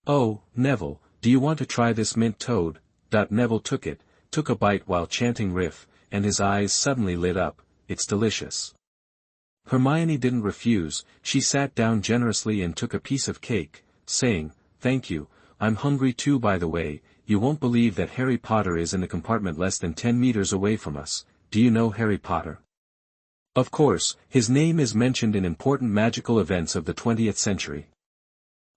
"Oh, Neville, do you want to try this mint toad?" Neville took a bite while chanting Riff, and his eyes suddenly lit up. "It's delicious." Hermione didn't refuse. She sat down generously and took a piece of cake, saying, "Thank you, I'm hungry too. By the way, you won't believe that Harry Potter is in the compartment less than 10 meters away from us. Do you know Harry Potter?" "Of course, his name is mentioned in important magical events of the 20th century."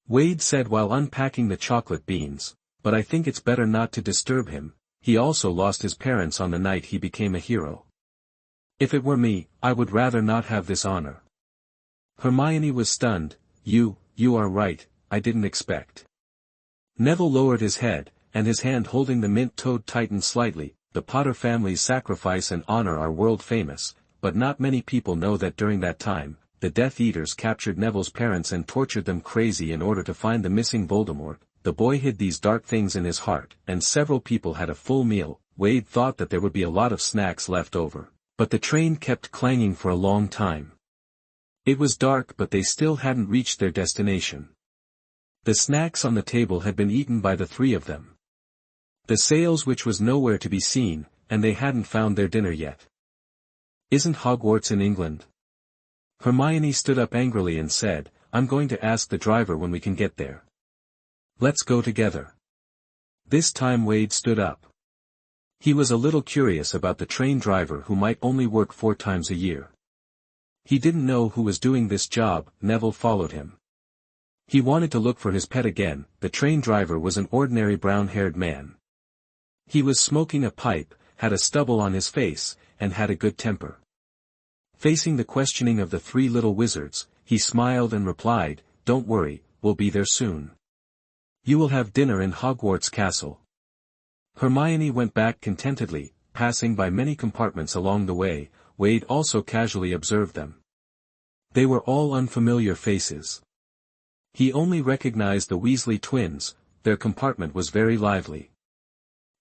Wade said while unpacking the chocolate beans, "But I think it's better not to disturb him. He also lost his parents on the night he became a hero. If it were me, I would rather not have this honor." Hermione was stunned. You are right, I didn't expect." Neville lowered his head, and his hand holding the mint toad tightened slightly. The Potter family's sacrifice and honor are world famous, but not many people know that during that time, the Death Eaters captured Neville's parents and tortured them crazy in order to find the missing Voldemort. The boy hid these dark things in his heart, and several people had a full meal. Wade thought that there would be a lot of snacks left over. But the train kept clanging for a long time. It was dark, but they still hadn't reached their destination. The snacks on the table had been eaten by the 3 of them. The sails which was nowhere to be seen, and they hadn't found their dinner yet. "Isn't Hogwarts in England?" Hermione stood up angrily and said, "I'm going to ask the driver when we can get there." "Let's go together." This time Wade stood up. He was a little curious about the train driver who might only work 4 times a year. He didn't know who was doing this job. Neville followed him. He wanted to look for his pet again. The train driver was an ordinary brown-haired man. He was smoking a pipe, had a stubble on his face, and had a good temper. Facing the questioning of the 3 little wizards, he smiled and replied, "Don't worry, we'll be there soon. You will have dinner in Hogwarts Castle." Hermione went back contentedly, passing by many compartments along the way. Wade also casually observed them. They were all unfamiliar faces. He only recognized the Weasley twins. Their compartment was very lively.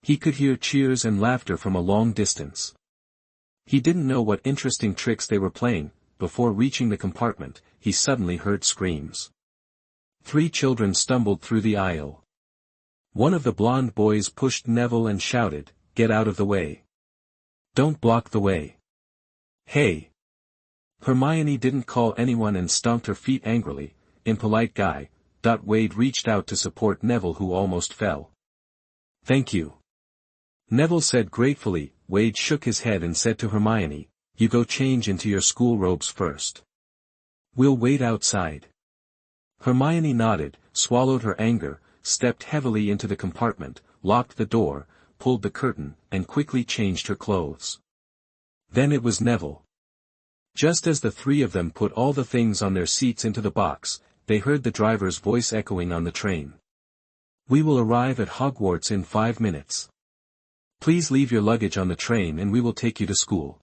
He could hear cheers and laughter from a long distance. He didn't know what interesting tricks they were playing. Before reaching the compartment, he suddenly heard screams. 3 children stumbled through the aisle. One of the blonde boys pushed Neville and shouted, "Get out of the way. Don't block the way. Hey!" Hermione didn't call anyone and stomped her feet angrily. "Impolite guy." Wade reached out to support Neville, who almost fell. "Thank you," Neville said gratefully. Wade shook his head and said to Hermione, "You go change into your school robes first. We'll wait outside." Hermione nodded, swallowed her anger, stepped heavily into the compartment, locked the door, pulled the curtain, and quickly changed her clothes. Then it was Neville. Just as the 3 of them put all the things on their seats into the box, they heard the driver's voice echoing on the train. "We will arrive at Hogwarts in 5 minutes. Please leave your luggage on the train and we will take you to school."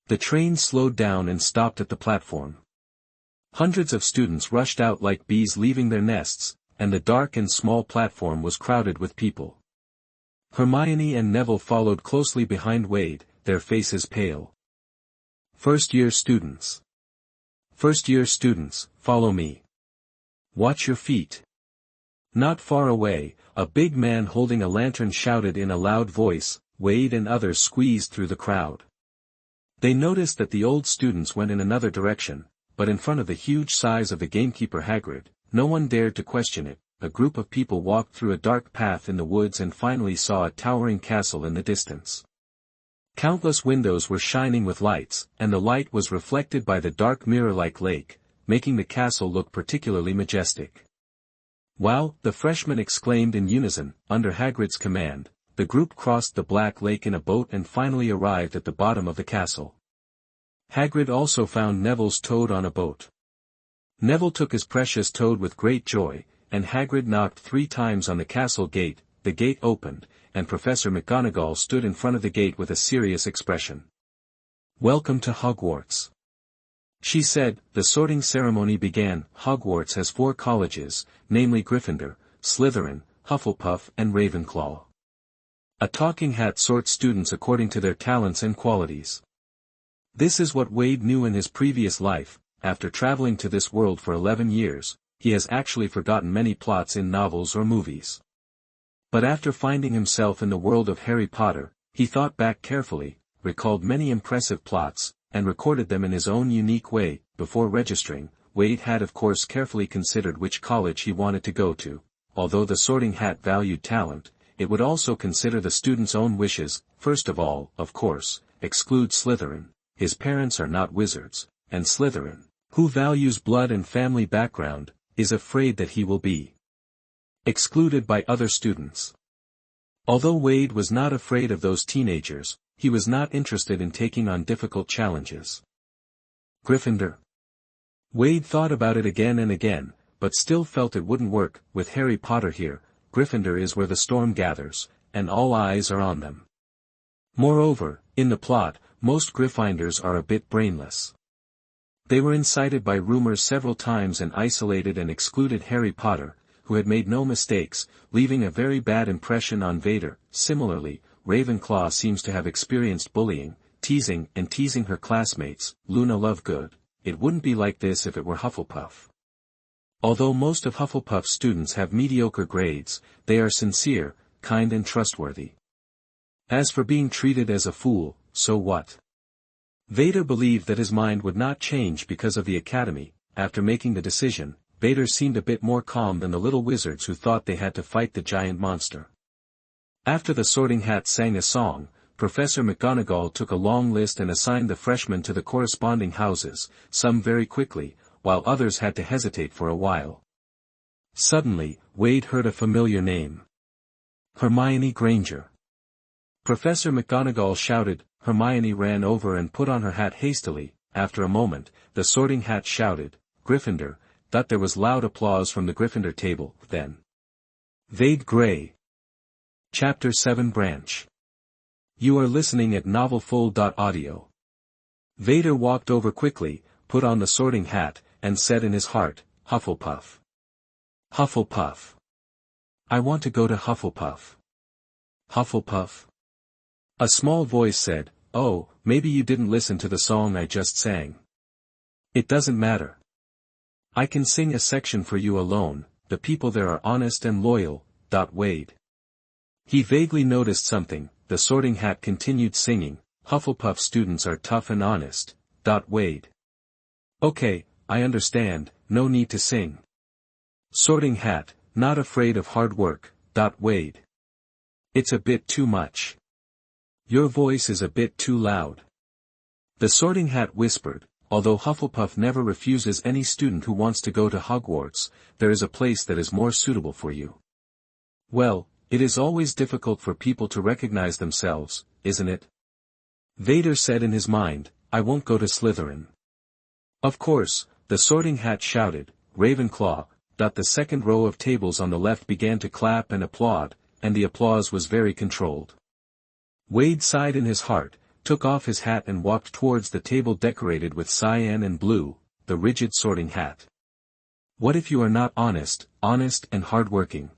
The train slowed down and stopped at the platform. Hundreds of students rushed out like bees leaving their nests, and the dark and small platform was crowded with people. Hermione and Neville followed closely behind Wade, their faces pale. "First-year students. First-year students, follow me. Watch your feet." Not far away, a big man holding a lantern shouted in a loud voice. Wade and others squeezed through the crowd. They noticed that the old students went in another direction, but in front of the huge size of the gamekeeper Hagrid, no one dared to question it. A group of people walked through a dark path in the woods and finally saw a towering castle in the distance. Countless windows were shining with lights, and the light was reflected by the dark mirror-like lake, making the castle look particularly majestic. "Wow!" the freshmen exclaimed in unison. Under Hagrid's command, the group crossed the Black Lake in a boat and finally arrived at the bottom of the castle. Hagrid also found Neville's toad on a boat. Neville took his precious toad with great joy, and Hagrid knocked 3 times on the castle gate. The gate opened, and Professor McGonagall stood in front of the gate with a serious expression. "Welcome to Hogwarts," she said. The sorting ceremony began. Hogwarts has 4 colleges, namely Gryffindor, Slytherin, Hufflepuff and Ravenclaw. A talking hat sorts students according to their talents and qualities. This is what Wade knew in his previous life. After traveling to this world for 11 years, he has actually forgotten many plots in novels or movies. But after finding himself in the world of Harry Potter, he thought back carefully, recalled many impressive plots, and recorded them in his own unique way. Before registering, Wade had of course carefully considered which college he wanted to go to. Although the sorting hat valued talent, it would also consider the student's own wishes. First of all, of course, exclude Slytherin. His parents are not wizards, and Slytherin, who values blood and family background, is afraid that he will be excluded by other students. Although Wade was not afraid of those teenagers, he was not interested in taking on difficult challenges. Gryffindor. Wade thought about it again and again, but still felt it wouldn't work. With Harry Potter here, Gryffindor is where the storm gathers, and all eyes are on them. Moreover, in the plot, most Gryffindors are a bit brainless. They were incited by rumors several times and isolated and excluded Harry Potter, who had made no mistakes, leaving a very bad impression on Vader. Similarly, Ravenclaw seems to have experienced bullying, teasing her classmates. Luna Lovegood. It wouldn't be like this if it were Hufflepuff. Although most of Hufflepuff's students have mediocre grades, they are sincere, kind and trustworthy. As for being treated as a fool, so what? Vader believed that his mind would not change because of the academy. After making the decision, Vader seemed a bit more calm than the little wizards who thought they had to fight the giant monster. After the Sorting Hat sang a song, Professor McGonagall took a long list and assigned the freshmen to the corresponding houses, some very quickly, while others had to hesitate for a while. Suddenly, Wade heard a familiar name. Hermione Granger. Professor McGonagall shouted. Hermione ran over and put on her hat hastily. After a moment, the Sorting Hat shouted, "Gryffindor." There was loud applause from the Gryffindor table. Then. Vade Grey. Chapter 7 Branch. You are listening at novelfull.audio. Vader walked over quickly, put on the Sorting Hat, and said in his heart, Hufflepuff. Hufflepuff. I want to go to Hufflepuff. Hufflepuff? A small voice said, "Oh, maybe you didn't listen to the song I just sang. It doesn't matter. I can sing a section for you alone, the people there are honest and loyal." Wade. He vaguely noticed something. The Sorting Hat continued singing, "Hufflepuff students are tough and honest." Wade. "Okay, I understand, no need to sing." Sorting Hat, "Not afraid of hard work." Wade. "It's a bit too much. Your voice is a bit too loud." The Sorting Hat whispered, "Although Hufflepuff never refuses any student who wants to go to Hogwarts, there is a place that is more suitable for you." "Well, it is always difficult for people to recognize themselves, isn't it?" Vader said in his mind, "I won't go to Slytherin." "Of course," the Sorting Hat shouted, "Ravenclaw." The second row of tables on the left began to clap and applaud, and the applause was very controlled. Wade sighed in his heart, took off his hat and walked towards the table decorated with cyan and blue, the rigid Sorting Hat. "What if you are not honest and hardworking?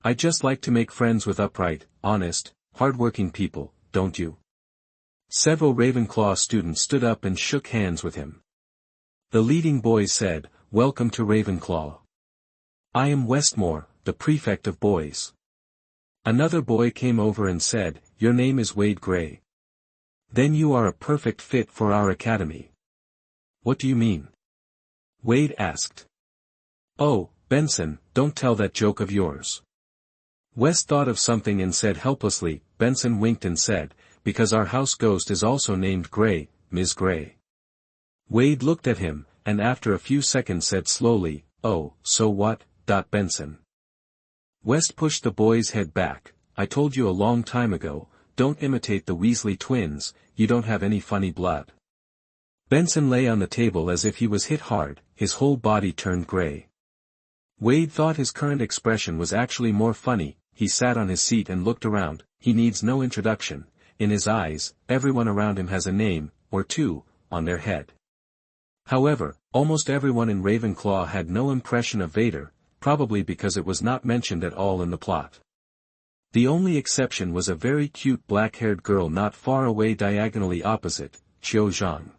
I just like to make friends with upright, honest, hardworking people, don't you?" Several Ravenclaw students stood up and shook hands with him. The leading boy said, "Welcome to Ravenclaw. I am Westmore, the prefect of boys." Another boy came over and said, "Your name is Wade Grey. Then you are a perfect fit for our academy." "What do you mean?" Wade asked. "Oh, Benson, don't tell that joke of yours." West thought of something and said helplessly. Benson winked and said, "Because our house ghost is also named Grey, Ms. Grey." Wade looked at him, and after a few seconds said slowly, "Oh, so what, Benson?" West pushed the boy's head back. "I told you a long time ago, don't imitate the Weasley twins, you don't have any funny blood." Benson lay on the table as if he was hit hard, his whole body turned gray. Wade thought his current expression was actually more funny. He sat on his seat and looked around. He needs no introduction. In his eyes, everyone around him has a name, or two, on their head. However, almost everyone in Ravenclaw had no impression of Vader, probably because it was not mentioned at all in the plot. The only exception was a very cute black-haired girl not far away diagonally opposite, Qiu Zhang.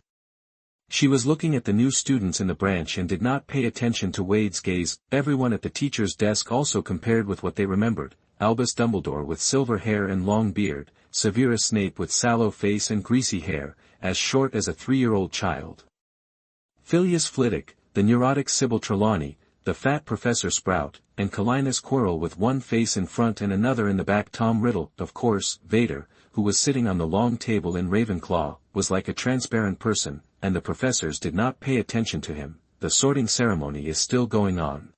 She was looking at the new students in the branch and did not pay attention to Wade's gaze. Everyone at the teacher's desk also compared with what they remembered: Albus Dumbledore with silver hair and long beard, Severus Snape with sallow face and greasy hair, as short as a 3-year-old child. Phileas Flitwick, the neurotic Sybil Trelawney, the fat Professor Sprout, and Calinus Quirrell with one face in front and another in the back. Tom Riddle, of course. Vader, who was sitting on the long table in Ravenclaw, was like a transparent person, and the professors did not pay attention to him. The sorting ceremony is still going on.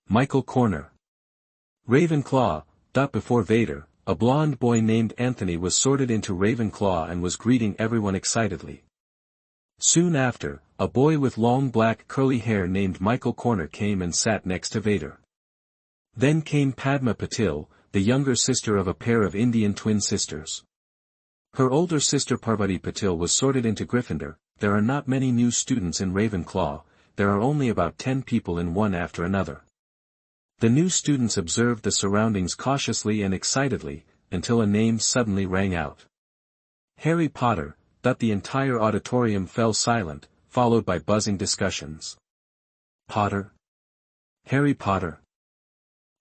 Michael Corner. Ravenclaw. Before Vader, a blond boy named Anthony was sorted into Ravenclaw and was greeting everyone excitedly. Soon after, a boy with long black curly hair named Michael Corner came and sat next to Vader. Then came Padma Patil, the younger sister of a pair of Indian twin sisters. Her older sister Parvati Patil was sorted into Gryffindor. There are not many new students in Ravenclaw, there are only about 10 people in one after another. The new students observed the surroundings cautiously and excitedly, until a name suddenly rang out. Harry Potter. The entire auditorium fell silent, followed by buzzing discussions. Potter? Harry Potter?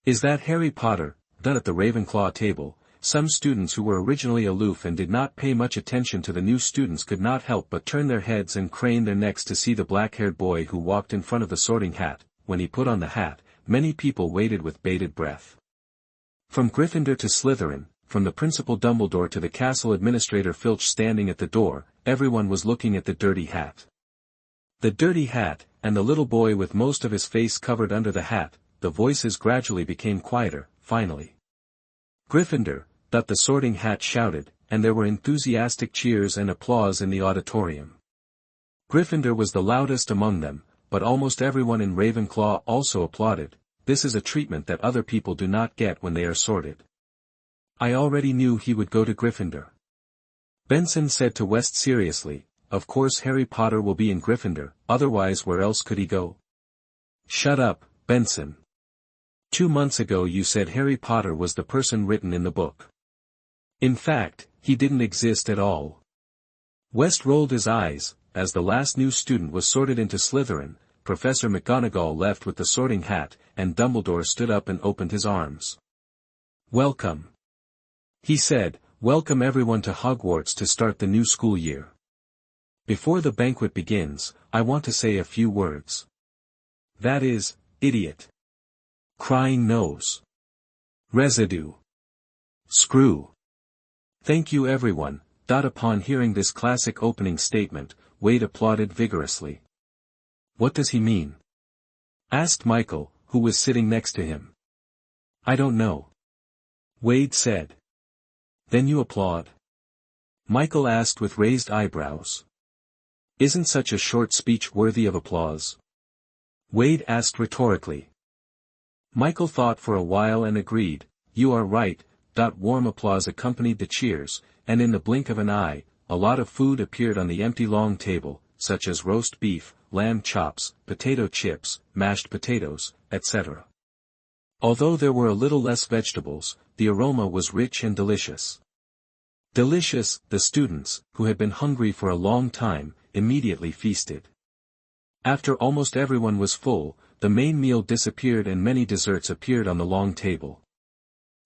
Is that Harry Potter? At the Ravenclaw table, some students who were originally aloof and did not pay much attention to the new students could not help but turn their heads and crane their necks to see the black-haired boy who walked in front of the Sorting Hat. When he put on the hat, many people waited with bated breath. From Gryffindor to Slytherin, from the Principal Dumbledore to the Castle Administrator Filch standing at the door, everyone was looking at the dirty hat. The dirty hat, and the little boy with most of his face covered under the hat. The voices gradually became quieter. Finally, Gryffindor, the Sorting Hat shouted, and there were enthusiastic cheers and applause in the auditorium. Gryffindor was the loudest among them, but almost everyone in Ravenclaw also applauded. This is a treatment that other people do not get when they are sorted. I already knew he would go to Gryffindor. Benson said to West seriously, "Of course Harry Potter will be in Gryffindor, otherwise where else could he go?" "Shut up, Benson. 2 months ago you said Harry Potter was the person written in the book. In fact, he didn't exist at all. West rolled his eyes. As the last new student was sorted into Slytherin, Professor McGonagall left with the sorting hat, and Dumbledore stood up and opened his arms. "Welcome," he said, "welcome everyone to Hogwarts to start the new school year. Before the banquet begins, I want to say a few words. That is, idiot. Crying nose. Residue. Screw. Thank you everyone." Upon hearing this classic opening statement, Wade applauded vigorously. "What does he mean?" asked Michael, who was sitting next to him. "I don't know," Wade said. "Then you applaud?" Michael asked with raised eyebrows. "Isn't such a short speech worthy of applause?" Wade asked rhetorically. Michael thought for a while and agreed, "You are right." Warm applause accompanied the cheers, and in the blink of an eye, a lot of food appeared on the empty long table, such as roast beef, lamb chops, potato chips, mashed potatoes, etc. Although there were a little less vegetables, the aroma was rich and delicious. Delicious, the students, who had been hungry for a long time, immediately feasted. After almost everyone was full, the main meal disappeared and many desserts appeared on the long table.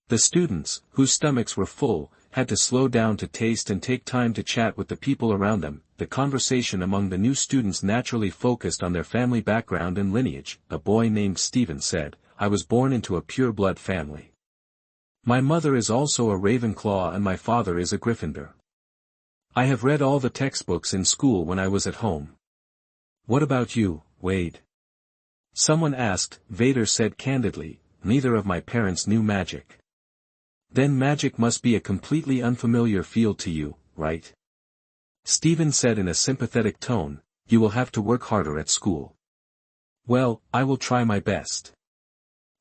The students, whose stomachs were full, had to slow down to taste and take time to chat with the people around them. The conversation among the new students naturally focused on their family background and lineage. A boy named Stephen said, "I was born into a pure-blood family. My mother is also a Ravenclaw and my father is a Gryffindor. I have read all the textbooks in school when I was at home." "What about you, Wade?" someone asked. Vader said candidly, "Neither of my parents knew magic." "Then magic must be a completely unfamiliar field to you, right?" Stephen said in a sympathetic tone, "You will have to work harder at school." "Well, I will try my best,"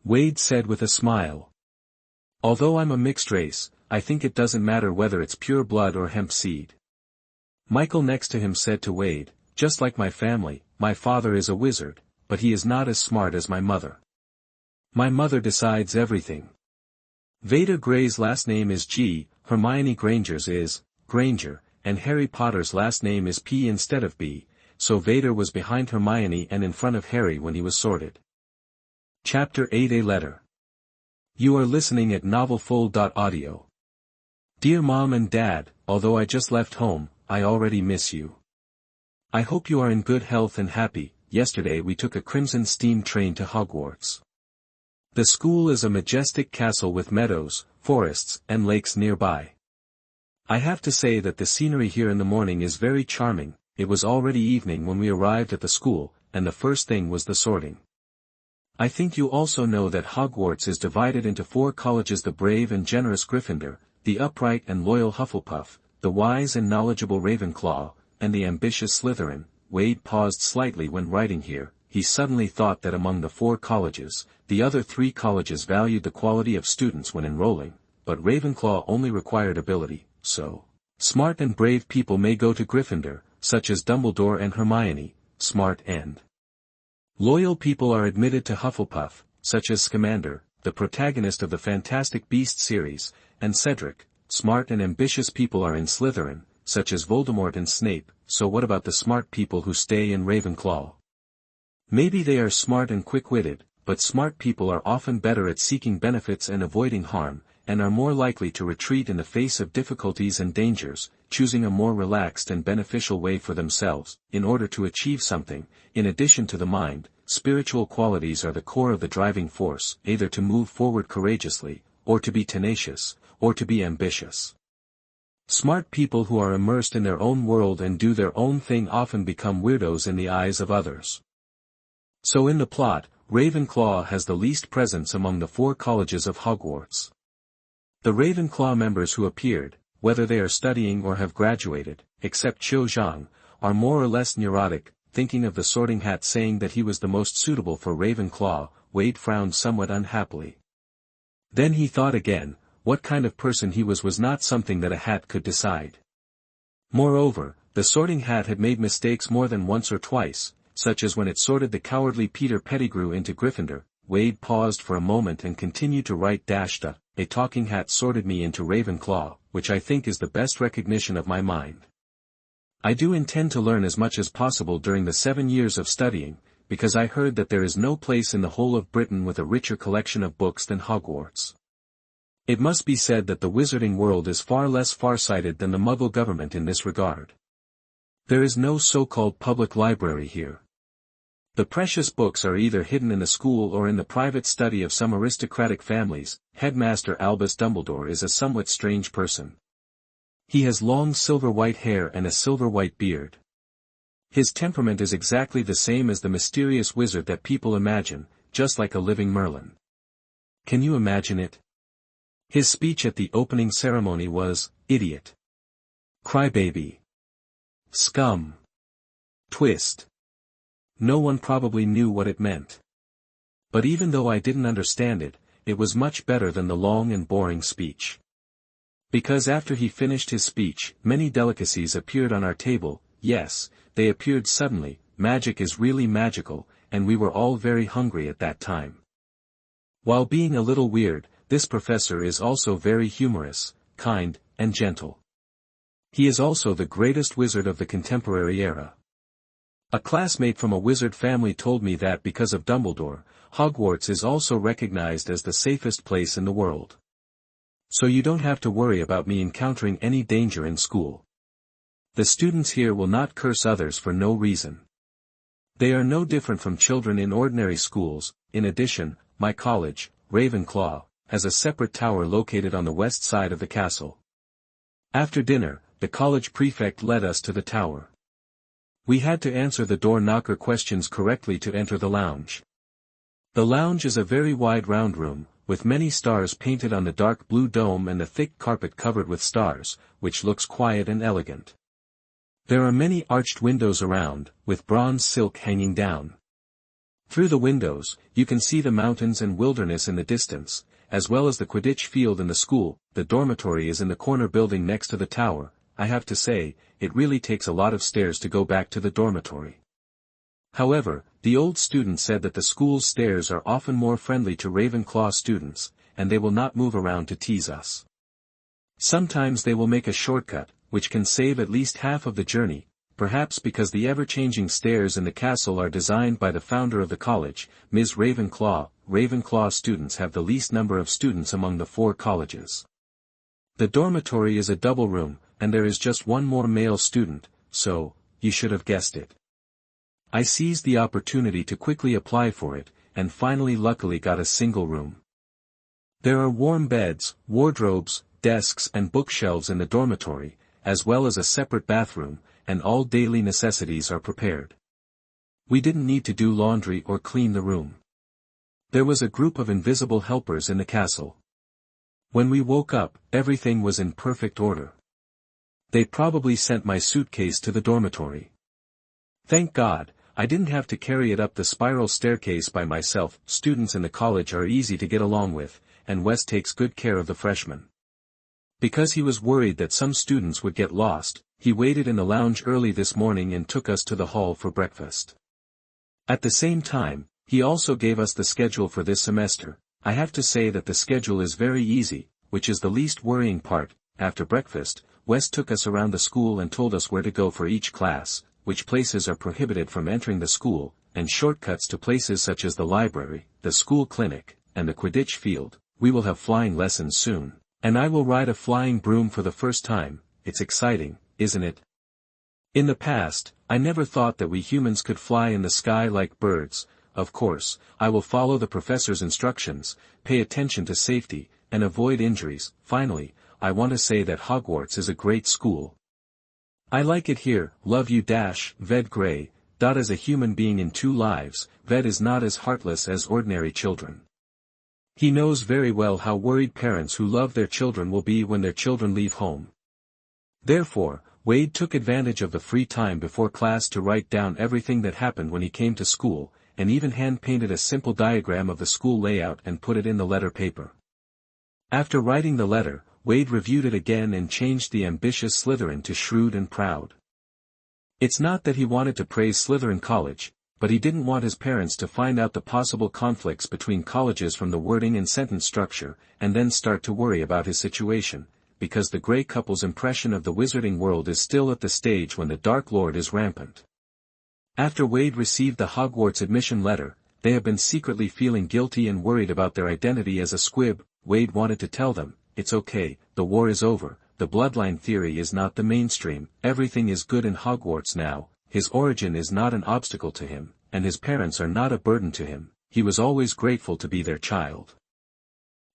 Wade said with a smile. "Although I'm a mixed race, I think it doesn't matter whether it's pure blood or hemp seed." Michael next to him said to Wade, "Just like my family, my father is a wizard, but he is not as smart as my mother. My mother decides everything." Vader Gray's last name is G, Hermione Granger's is Granger, and Harry Potter's last name is P instead of B, so Vader was behind Hermione and in front of Harry when he was sorted. Chapter 8 A Letter. You are listening at novelfull.audio. Dear Mom and Dad, although I just left home, I already miss you. I hope you are in good health and happy. Yesterday we took a Crimson Steam train to Hogwarts. The school is a majestic castle with meadows, forests, and lakes nearby. I have to say that the scenery here in the morning is very charming. It was already evening when we arrived at the school, and the first thing was the sorting. I think you also know that Hogwarts is divided into 4 colleges: the brave and generous Gryffindor, the upright and loyal Hufflepuff, the wise and knowledgeable Ravenclaw, and the ambitious Slytherin. Wade paused slightly when writing here. He suddenly thought that among the 4 colleges, the other 3 colleges valued the quality of students when enrolling, but Ravenclaw only required ability, so smart and brave people may go to Gryffindor, such as Dumbledore and Hermione. Smart and loyal people are admitted to Hufflepuff, such as Scamander, the protagonist of the Fantastic Beasts series, and Cedric. Smart and ambitious people are in Slytherin, such as Voldemort and Snape. So what about the smart people who stay in Ravenclaw? Maybe they are smart and quick-witted, but smart people are often better at seeking benefits and avoiding harm, and are more likely to retreat in the face of difficulties and dangers, choosing a more relaxed and beneficial way for themselves, in order to achieve something. In addition to the mind, spiritual qualities are the core of the driving force, either to move forward courageously, or to be tenacious, or to be ambitious. Smart people who are immersed in their own world and do their own thing often become weirdos in the eyes of others. So in the plot, Ravenclaw has the least presence among the 4 colleges of Hogwarts. The Ravenclaw members who appeared, whether they are studying or have graduated, except Cho Zhang, are more or less neurotic. Thinking of the sorting hat saying that he was the most suitable for Ravenclaw, Wade frowned somewhat unhappily. Then he thought again. What kind of person he was not something that a hat could decide. Moreover, the sorting hat had made mistakes more than once or twice, such as when it sorted the cowardly Peter Pettigrew into Gryffindor. Wade paused for a moment and continued to write. A talking hat sorted me into Ravenclaw, which I think is the best recognition of my mind. I do intend to learn as much as possible during the 7 years of studying, because I heard that there is no place in the whole of Britain with a richer collection of books than Hogwarts. It must be said that the wizarding world is far less far-sighted than the Muggle government in this regard. There is no so-called public library here. The precious books are either hidden in the school or in the private study of some aristocratic families. Headmaster Albus Dumbledore is a somewhat strange person. He has long silver-white hair and a silver-white beard. His temperament is exactly the same as the mysterious wizard that people imagine, just like a living Merlin. Can you imagine it? His speech at the opening ceremony was, "Idiot. Crybaby. Scum. Twist." No one probably knew what it meant. But even though I didn't understand it, it was much better than the long and boring speech. Because after he finished his speech, many delicacies appeared on our table. Yes, they appeared suddenly. Magic is really magical, and we were all very hungry at that time. While being a little weird, this professor is also very humorous, kind, and gentle. He is also the greatest wizard of the contemporary era. A classmate from a wizard family told me that because of Dumbledore, Hogwarts is also recognized as the safest place in the world. So you don't have to worry about me encountering any danger in school. The students here will not curse others for no reason. They are no different from children in ordinary schools. In addition, my college, Ravenclaw, has a separate tower located on the west side of the castle. After dinner, the college prefect led us to the tower. We had to answer the door knocker questions correctly to enter the lounge. The lounge is a very wide round room, with many stars painted on the dark blue dome and a thick carpet covered with stars, which looks quiet and elegant. There are many arched windows around, with bronze silk hanging down. Through the windows, you can see the mountains and wilderness in the distance, as well as the Quidditch field and the school. The dormitory is in the corner building next to the tower. I have to say, it really takes a lot of stairs to go back to the dormitory. However, the old student said that the school's stairs are often more friendly to Ravenclaw students, and they will not move around to tease us. Sometimes they will make a shortcut, which can save at least half of the journey, perhaps because the ever-changing stairs in the castle are designed by the founder of the college, Ms. Ravenclaw. Ravenclaw students have the least number of students among the 4 colleges. The dormitory is a double room, and there is just one more male student, so, you should have guessed it. I seized the opportunity to quickly apply for it, and finally luckily got a single room. There are warm beds, wardrobes, desks and bookshelves in the dormitory, as well as a separate bathroom, and all daily necessities are prepared. We didn't need to do laundry or clean the room. There was a group of invisible helpers in the castle. When we woke up, everything was in perfect order. They probably sent my suitcase to the dormitory. Thank God, I didn't have to carry it up the spiral staircase by myself. Students in the college are easy to get along with, and Wes takes good care of the freshmen. Because he was worried that some students would get lost, he waited in the lounge early this morning and took us to the hall for breakfast. At the same time, he also gave us the schedule for this semester. I have to say that the schedule is very easy, which is the least worrying part. After breakfast, Wes took us around the school and told us where to go for each class, which places are prohibited from entering the school, and shortcuts to places such as the library, the school clinic, and the Quidditch field. We will have flying lessons soon, and I will ride a flying broom for the first time. It's exciting, isn't it? In the past, I never thought that we humans could fly in the sky like birds. Of course, I will follow the professor's instructions, pay attention to safety, and avoid injuries. Finally, I want to say that Hogwarts is a great school. I like it here. Love you. Ved Grey. As a human being in 2 lives, Ved is not as heartless as ordinary children. He knows very well how worried parents who love their children will be when their children leave home. Therefore, Wade took advantage of the free time before class to write down everything that happened when he came to school, and even hand-painted a simple diagram of the school layout and put it in the letter paper. After writing the letter, Wade reviewed it again and changed the ambitious Slytherin to shrewd and proud. It's not that he wanted to praise Slytherin College, but he didn't want his parents to find out the possible conflicts between colleges from the wording and sentence structure, and then start to worry about his situation, because the Grey couple's impression of the wizarding world is still at the stage when the Dark Lord is rampant. After Wade received the Hogwarts admission letter, they have been secretly feeling guilty and worried about their identity as a squib. Wade wanted to tell them, it's okay, the war is over, the bloodline theory is not the mainstream, everything is good in Hogwarts now, his origin is not an obstacle to him, and his parents are not a burden to him, he was always grateful to be their child.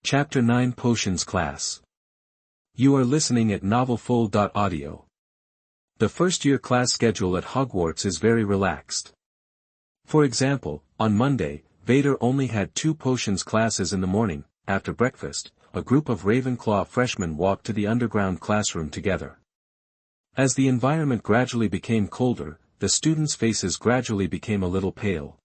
Chapter 9 Potions Class. You are listening at novelfull.audio. The first-year class schedule at Hogwarts is very relaxed. For example, on Monday, Vader only had 2 potions classes in the morning. After breakfast, a group of Ravenclaw freshmen walked to the underground classroom together. As the environment gradually became colder, the students' faces gradually became a little pale.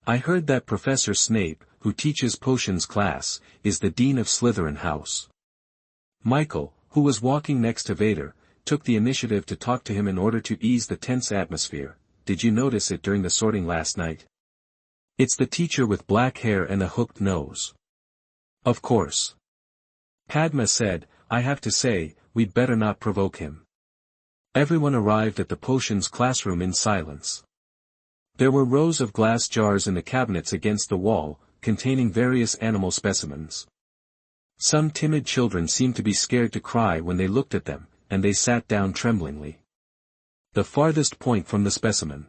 I heard that Professor Snape, who teaches potions class, is the Dean of Slytherin House. Michael, who was walking next to Vader, took the initiative to talk to him in order to ease the tense atmosphere. Did you notice it during the sorting last night? It's the teacher with black hair and a hooked nose. Of course. Padma said, I have to say, we'd better not provoke him. Everyone arrived at the potions classroom in silence. There were rows of glass jars in the cabinets against the wall, containing various animal specimens. Some timid children seemed to be scared to cry when they looked at them, and they sat down tremblingly. The farthest point from the specimen.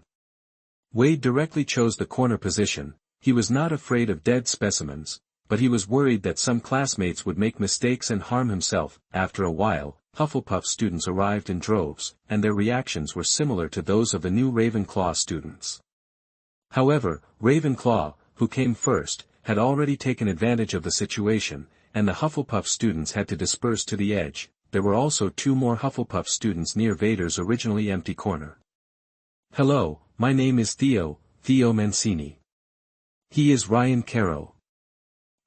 Wade directly chose the corner position. He was not afraid of dead specimens, but he was worried that some classmates would make mistakes and harm himself. After a while, Hufflepuff students arrived in droves, and their reactions were similar to those of the new Ravenclaw students. However, Ravenclaw, who came first, had already taken advantage of the situation, and the Hufflepuff students had to disperse to the edge. There were also 2 more Hufflepuff students near Vader's originally empty corner. Hello, my name is Theo Mancini. He is Ryan Caro.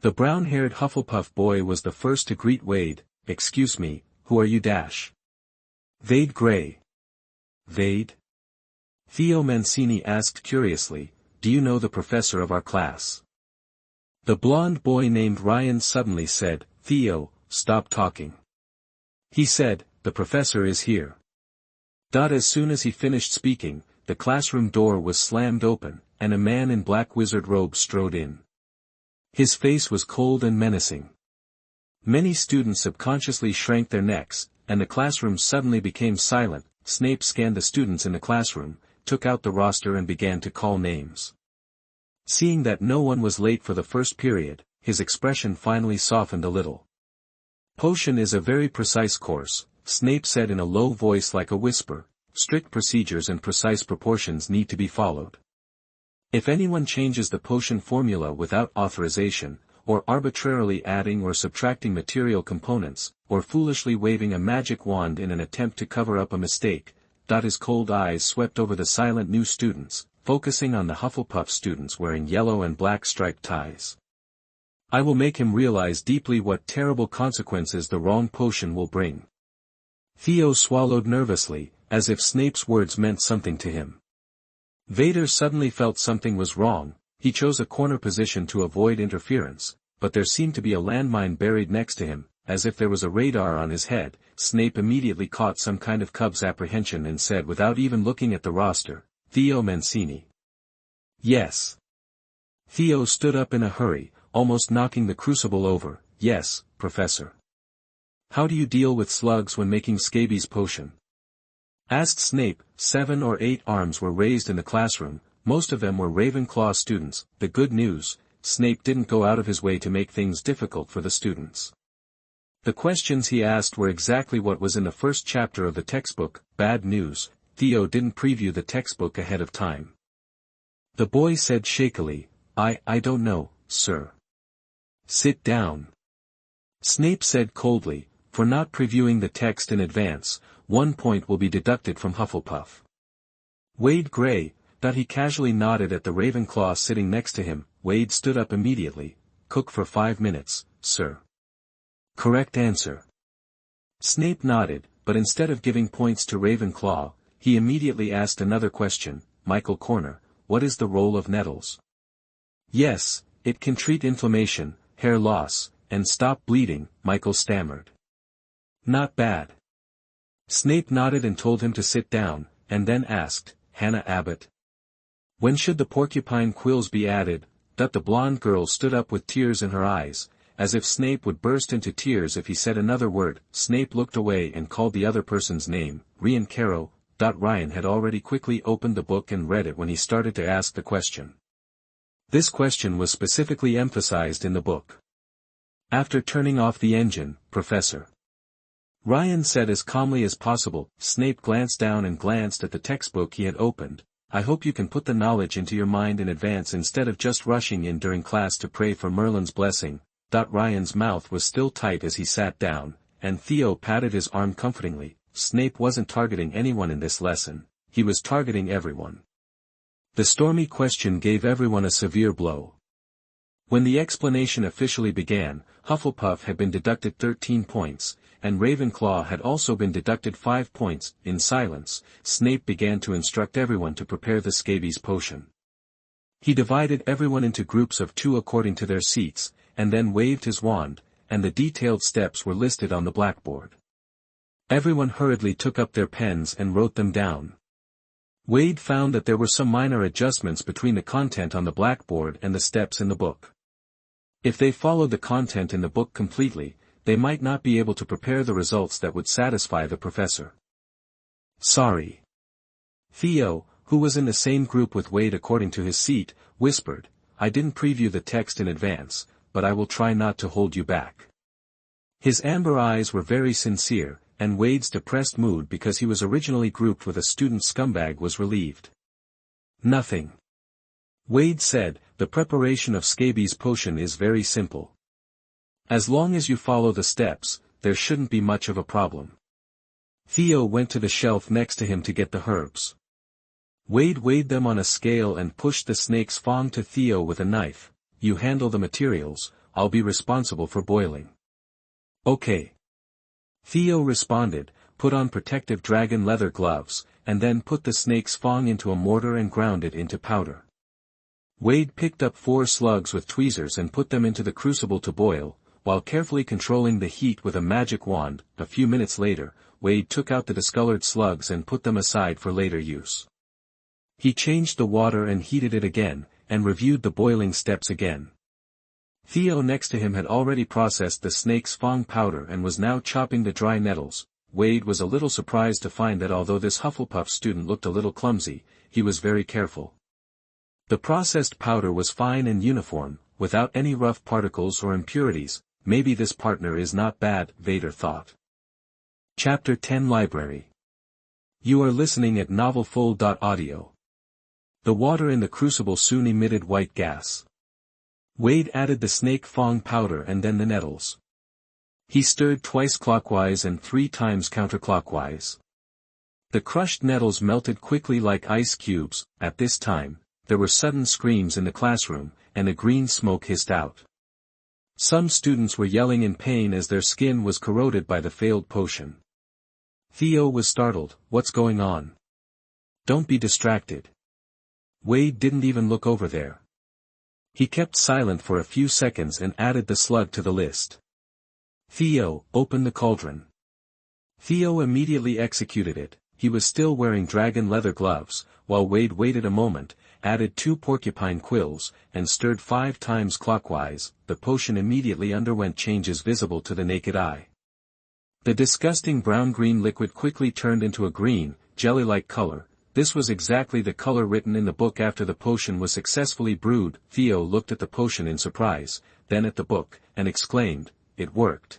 The brown-haired Hufflepuff boy was the first to greet Wade. Excuse me, who are you dash? Vade Grey. Vade? Theo Mancini asked curiously, do you know the professor of our class? The blond boy named Ryan suddenly said, Theo, stop talking. He said, the professor is here. As soon as he finished speaking, the classroom door was slammed open, and a man in black wizard robes strode in. His face was cold and menacing. Many students subconsciously shrank their necks, and the classroom suddenly became silent. Snape scanned the students in the classroom, took out the roster and began to call names. Seeing that no one was late for the first period, his expression finally softened a little. Potion is a very precise course, Snape said in a low voice like a whisper. Strict procedures and precise proportions need to be followed. If anyone changes the potion formula without authorization, or arbitrarily adding or subtracting material components, or foolishly waving a magic wand in an attempt to cover up a mistake, his cold eyes swept over the silent new students, focusing on the Hufflepuff students wearing yellow and black striped ties. I will make him realize deeply what terrible consequences the wrong potion will bring. Theo swallowed nervously, as if Snape's words meant something to him. Vader suddenly felt something was wrong. He chose a corner position to avoid interference, but there seemed to be a landmine buried next to him, as if there was a radar on his head. Snape immediately caught some kind of cub's apprehension and said without even looking at the roster, Theo Mancini. Yes. Theo stood up in a hurry, almost knocking the crucible over. Yes, Professor. How do you deal with slugs when making scabies potion? Asked Snape. 7 or 8 arms were raised in the classroom, most of them were Ravenclaw students. The good news, Snape didn't go out of his way to make things difficult for the students. The questions he asked were exactly what was in the first chapter of the textbook. Bad news, Theo didn't preview the textbook ahead of time. The boy said shakily, I don't know, sir. Sit down. Snape said coldly, for not previewing the text in advance, 1 point will be deducted from Hufflepuff. Wade Grey, he casually nodded at the Ravenclaw sitting next to him. Wade stood up immediately. Cook for 5 minutes, sir. Correct answer. Snape nodded, but instead of giving points to Ravenclaw, he immediately asked another question. Michael Corner, what is the role of nettles? Yes, it can treat inflammation, hair loss, and stop bleeding, Michael stammered. Not bad. Snape nodded and told him to sit down, and then asked, Hannah Abbott, when should the porcupine quills be added? The blonde girl stood up with tears in her eyes, as if Snape would burst into tears if he said another word. Snape looked away and called the other person's name, Rian Caro. Ryan had already quickly opened the book and read it when he started to ask the question. This question was specifically emphasized in the book. After turning off the engine, Professor, Ryan said as calmly as possible. Snape glanced down and glanced at the textbook he had opened. I hope you can put the knowledge into your mind in advance instead of just rushing in during class to pray for Merlin's blessing. Ryan's mouth was still tight as he sat down, and Theo patted his arm comfortingly. Snape wasn't targeting anyone in this lesson, he was targeting everyone. The stormy question gave everyone a severe blow. When the explanation officially began, Hufflepuff had been deducted 13 points, and Ravenclaw had also been deducted 5 points. In silence, Snape began to instruct everyone to prepare the scabies potion. He divided everyone into groups of 2 according to their seats, and then waved his wand, and the detailed steps were listed on the blackboard. Everyone hurriedly took up their pens and wrote them down. Wade found that there were some minor adjustments between the content on the blackboard and the steps in the book. If they followed the content in the book completely, they might not be able to prepare the results that would satisfy the professor. Sorry. Theo, who was in the same group with Wade according to his seat, whispered, I didn't preview the text in advance, but I will try not to hold you back. His amber eyes were very sincere, and Wade's depressed mood because he was originally grouped with a student scumbag was relieved. Nothing. Wade said, the preparation of scabies potion is very simple. As long as you follow the steps, there shouldn't be much of a problem. Theo went to the shelf next to him to get the herbs. Wade weighed them on a scale and pushed the snake's fang to Theo with a knife. You handle the materials, I'll be responsible for boiling. Okay. Theo responded, put on protective dragon leather gloves, and then put the snake's fang into a mortar and ground it into powder. Wade picked up 4 slugs with tweezers and put them into the crucible to boil, while carefully controlling the heat with a magic wand. A few minutes later, Wade took out the discolored slugs and put them aside for later use. He changed the water and heated it again, and reviewed the boiling steps again. Theo next to him had already processed the snake's fang powder and was now chopping the dry nettles. Wade was a little surprised to find that although this Hufflepuff student looked a little clumsy, he was very careful. The processed powder was fine and uniform, without any rough particles or impurities. Maybe this partner is not bad, Vader thought. Chapter 10 Library. You are listening at novelfull.audio. The water in the crucible soon emitted white gas. Wade added the snake fang powder and then the nettles. He stirred twice clockwise and 3 times counterclockwise. The crushed nettles melted quickly like ice cubes. At this time, there were sudden screams in the classroom, and a green smoke hissed out. Some students were yelling in pain as their skin was corroded by the failed potion. Theo was startled. What's going on? Don't be distracted. Wade didn't even look over there. He kept silent for a few seconds and added the slug to the list. Theo, open the cauldron. Theo immediately executed it. He was still wearing dragon leather gloves, while Wade waited a moment, added 2 porcupine quills, and stirred 5 times clockwise. The potion immediately underwent changes visible to the naked eye. The disgusting brown-green liquid quickly turned into a green, jelly-like color. This was exactly the color written in the book after the potion was successfully brewed. Theo looked at the potion in surprise, then at the book, and exclaimed, it worked.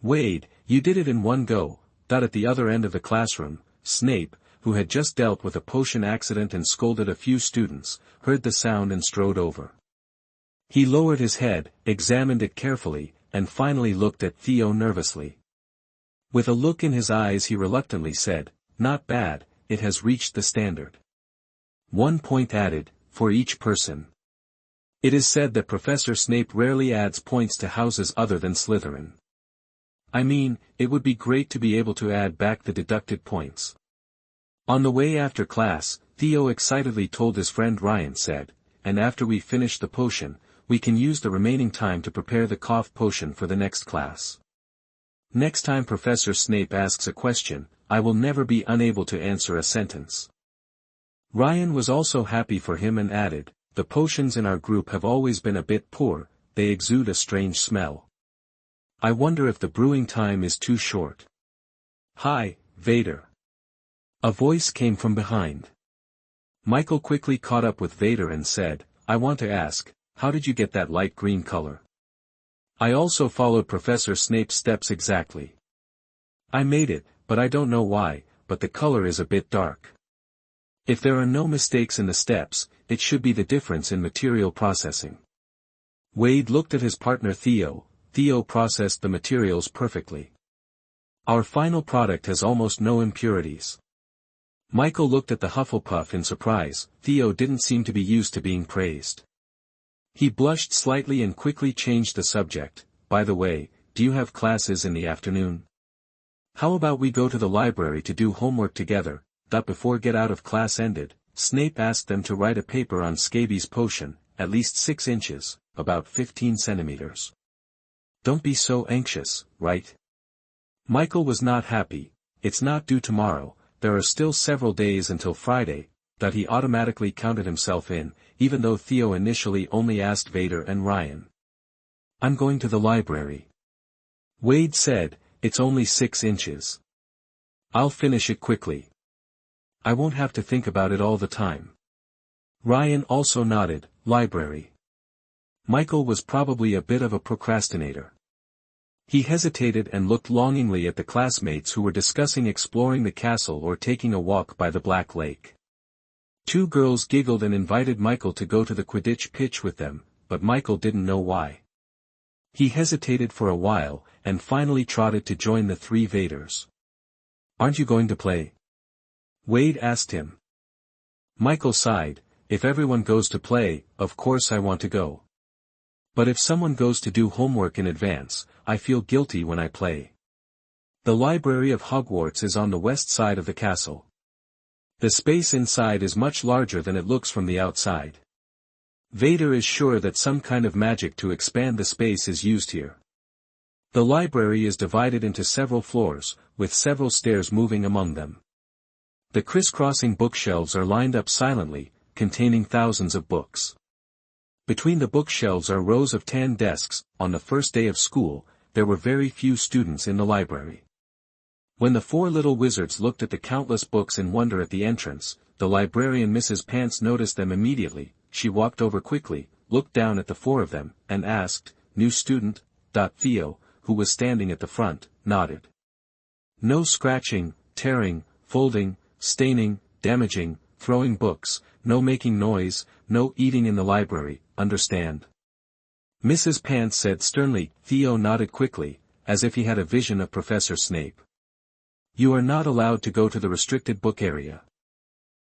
Wade, you did it in one go. At the other end of the classroom, Snape, who had just dealt with a potion accident and scolded a few students, heard the sound and strode over. He lowered his head, examined it carefully, and finally looked at Theo nervously. With a look in his eyes he reluctantly said, not bad, it has reached the standard. 1 point added, for each person. It is said that Professor Snape rarely adds points to houses other than Slytherin. I mean, it would be great to be able to add back the deducted points. On the way after class, Theo excitedly told his friend Ryan said, "And after we finish the potion, we can use the remaining time to prepare the cough potion for the next class. Next time Professor Snape asks a question, I will never be unable to answer a sentence." Ryan was also happy for him and added, "The potions in our group have always been a bit poor, they exude a strange smell. I wonder if the brewing time is too short." "Hi, Vader." A voice came from behind. Michael quickly caught up with Vader and said, "I want to ask, how did you get that light green color?" "I also followed Professor Snape's steps exactly. I made it, but I don't know why, but the color is a bit dark. If there are no mistakes in the steps, it should be the difference in material processing." Wade looked at his partner Theo. Theo processed the materials perfectly. "Our final product has almost no impurities." Michael looked at the Hufflepuff in surprise. Theo didn't seem to be used to being praised. He blushed slightly and quickly changed the subject. "By the way, do you have classes in the afternoon? How about we go to the library to do homework together?" Before get out of class ended, Snape asked them to write a paper on scabies potion, at least 6 inches, about 15 centimeters. "Don't be so anxious, right?" Michael was not happy. "It's not due tomorrow, there are still several days until Friday," that he automatically counted himself in, even though Theo initially only asked Vader and Ryan. "I'm going to the library." Wade said, "It's only 6 inches. I'll finish it quickly. I won't have to think about it all the time." Ryan also nodded. Library. Michael was probably a bit of a procrastinator. He hesitated and looked longingly at the classmates who were discussing exploring the castle or taking a walk by the Black Lake. 2 girls giggled and invited Michael to go to the Quidditch pitch with them, but Michael didn't know why. He hesitated for a while, and finally trotted to join the 3 Vaders. "Aren't you going to play?" Wade asked him. Michael sighed. "If everyone goes to play, of course I want to go. But if someone goes to do homework in advance, I feel guilty when I play." The library of Hogwarts is on the west side of the castle. The space inside is much larger than it looks from the outside. Vader is sure that some kind of magic to expand the space is used here. The library is divided into several floors, with several stairs moving among them. The crisscrossing bookshelves are lined up silently, containing thousands of books. Between the bookshelves are rows of tan desks. On the first day of school, there were very few students in the library. When the 4 little wizards looked at the countless books in wonder at the entrance, the librarian Mrs. Pants noticed them immediately. She walked over quickly, looked down at the 4 of them, and asked, "New student?" Theo, who was standing at the front, nodded. "No scratching, tearing, folding, staining, damaging, throwing books, no making noise, no eating in the library, understand?" Mrs. Pants said sternly. Theo nodded quickly, as if he had a vision of Professor Snape. "You are not allowed to go to the restricted book area.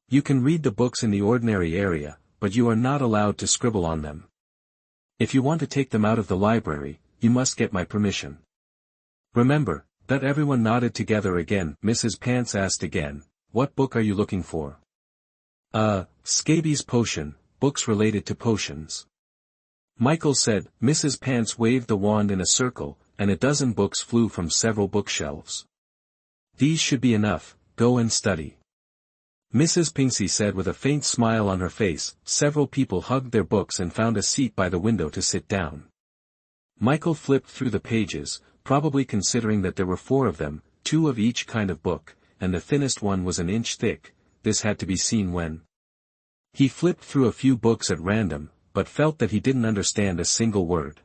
You can read the books in the ordinary area, but you are not allowed to scribble on them. If you want to take them out of the library, you must get my permission. Remember." That everyone nodded together again. Mrs. Pants asked again, "What book are you looking for?" Scabies potion, books related to potions." Michael said. Mrs. Pants waved the wand in a circle, and a dozen books flew from several bookshelves. "These should be enough, go and study." Mrs. Pinksy said with a faint smile on her face. Several people hugged their books and found a seat by the window to sit down. Michael flipped through the pages, probably considering that there were 4 of them, 2 of each kind of book, and the thinnest one was an inch thick. This had to be seen when. He flipped through a few books at random, but felt that he didn't understand a single word.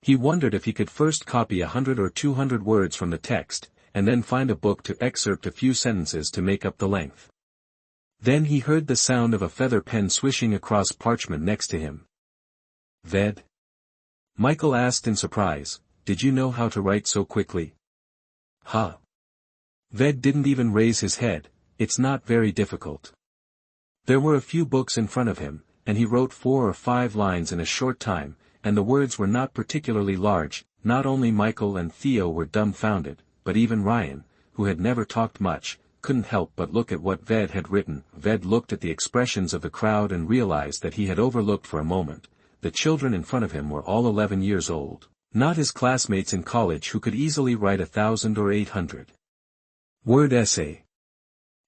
He wondered if he could first copy 100 or 200 words from the text, and then find a book to excerpt a few sentences to make up the length. Then he heard the sound of a feather pen swishing across parchment next to him. "Ved?" Michael asked in surprise, "Did you know how to write so quickly?" "Huh." Ved didn't even raise his head. "It's not very difficult." There were a few books in front of him, and he wrote 4 or 5 lines in a short time, and the words were not particularly large. Not only Michael and Theo were dumbfounded, but even Ryan, who had never talked much, couldn't help but look at what Ved had written. Ved looked at the expressions of the crowd and realized that he had overlooked for a moment. The children in front of him were all 11 years old, not his classmates in college who could easily write 1,000 or 800 word essay.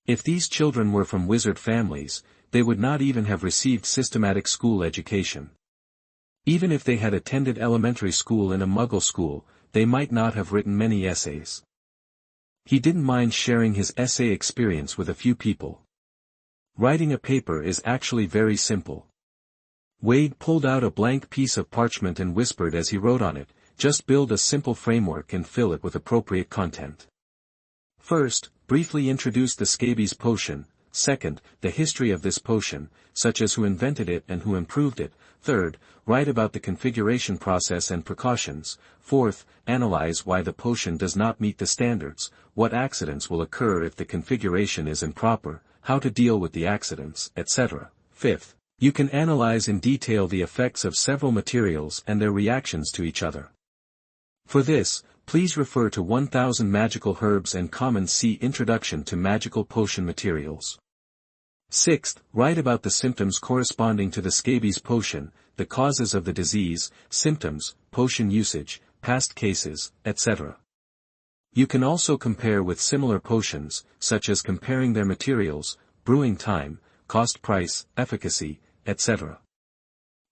If these children were from wizard families, they would not even have received systematic school education. Even if they had attended elementary school in a Muggle school, they might not have written many essays. He didn't mind sharing his essay experience with a few people. Writing a paper is actually very simple. Wade pulled out a blank piece of parchment and whispered as he wrote on it, just build a simple framework and fill it with appropriate content. First, briefly introduce the scabies potion. Second, the history of this potion, such as who invented it and who improved it. Third, write about the configuration process and precautions. Fourth, analyze why the potion does not meet the standards, what accidents will occur if the configuration is improper, how to deal with the accidents, etc. Fifth, you can analyze in detail the effects of several materials and their reactions to each other. For this, please refer to 1000 Magical Herbs and Commons. See Introduction to Magical Potion Materials. Sixth, write about the symptoms corresponding to the scabies potion, the causes of the disease, symptoms, potion usage, past cases, etc. You can also compare with similar potions, such as comparing their materials, brewing time, cost price, efficacy, etc.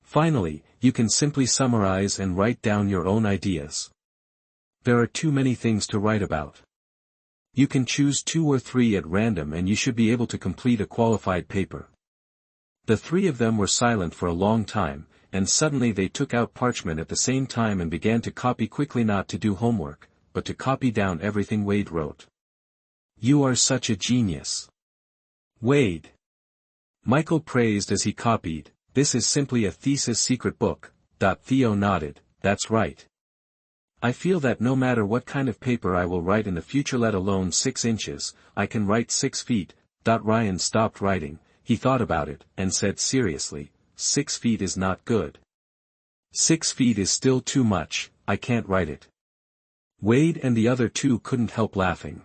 Finally, you can simply summarize and write down your own ideas. There are too many things to write about. You can choose 2 or 3 at random and you should be able to complete a qualified paper. The 3 of them were silent for a long time, and suddenly they took out parchment at the same time and began to copy quickly, not to do homework, but to copy down everything Wade wrote. You are such a genius, Wade. Michael praised as he copied. This is simply a thesis secret book. Theo nodded. That's right. I feel that no matter what kind of paper I will write in the future, let alone 6 inches, I can write 6 feet. Ryan stopped writing, he thought about it, and said seriously, 6 feet is not good. 6 feet is still too much, I can't write it. Wade and the other 2 couldn't help laughing.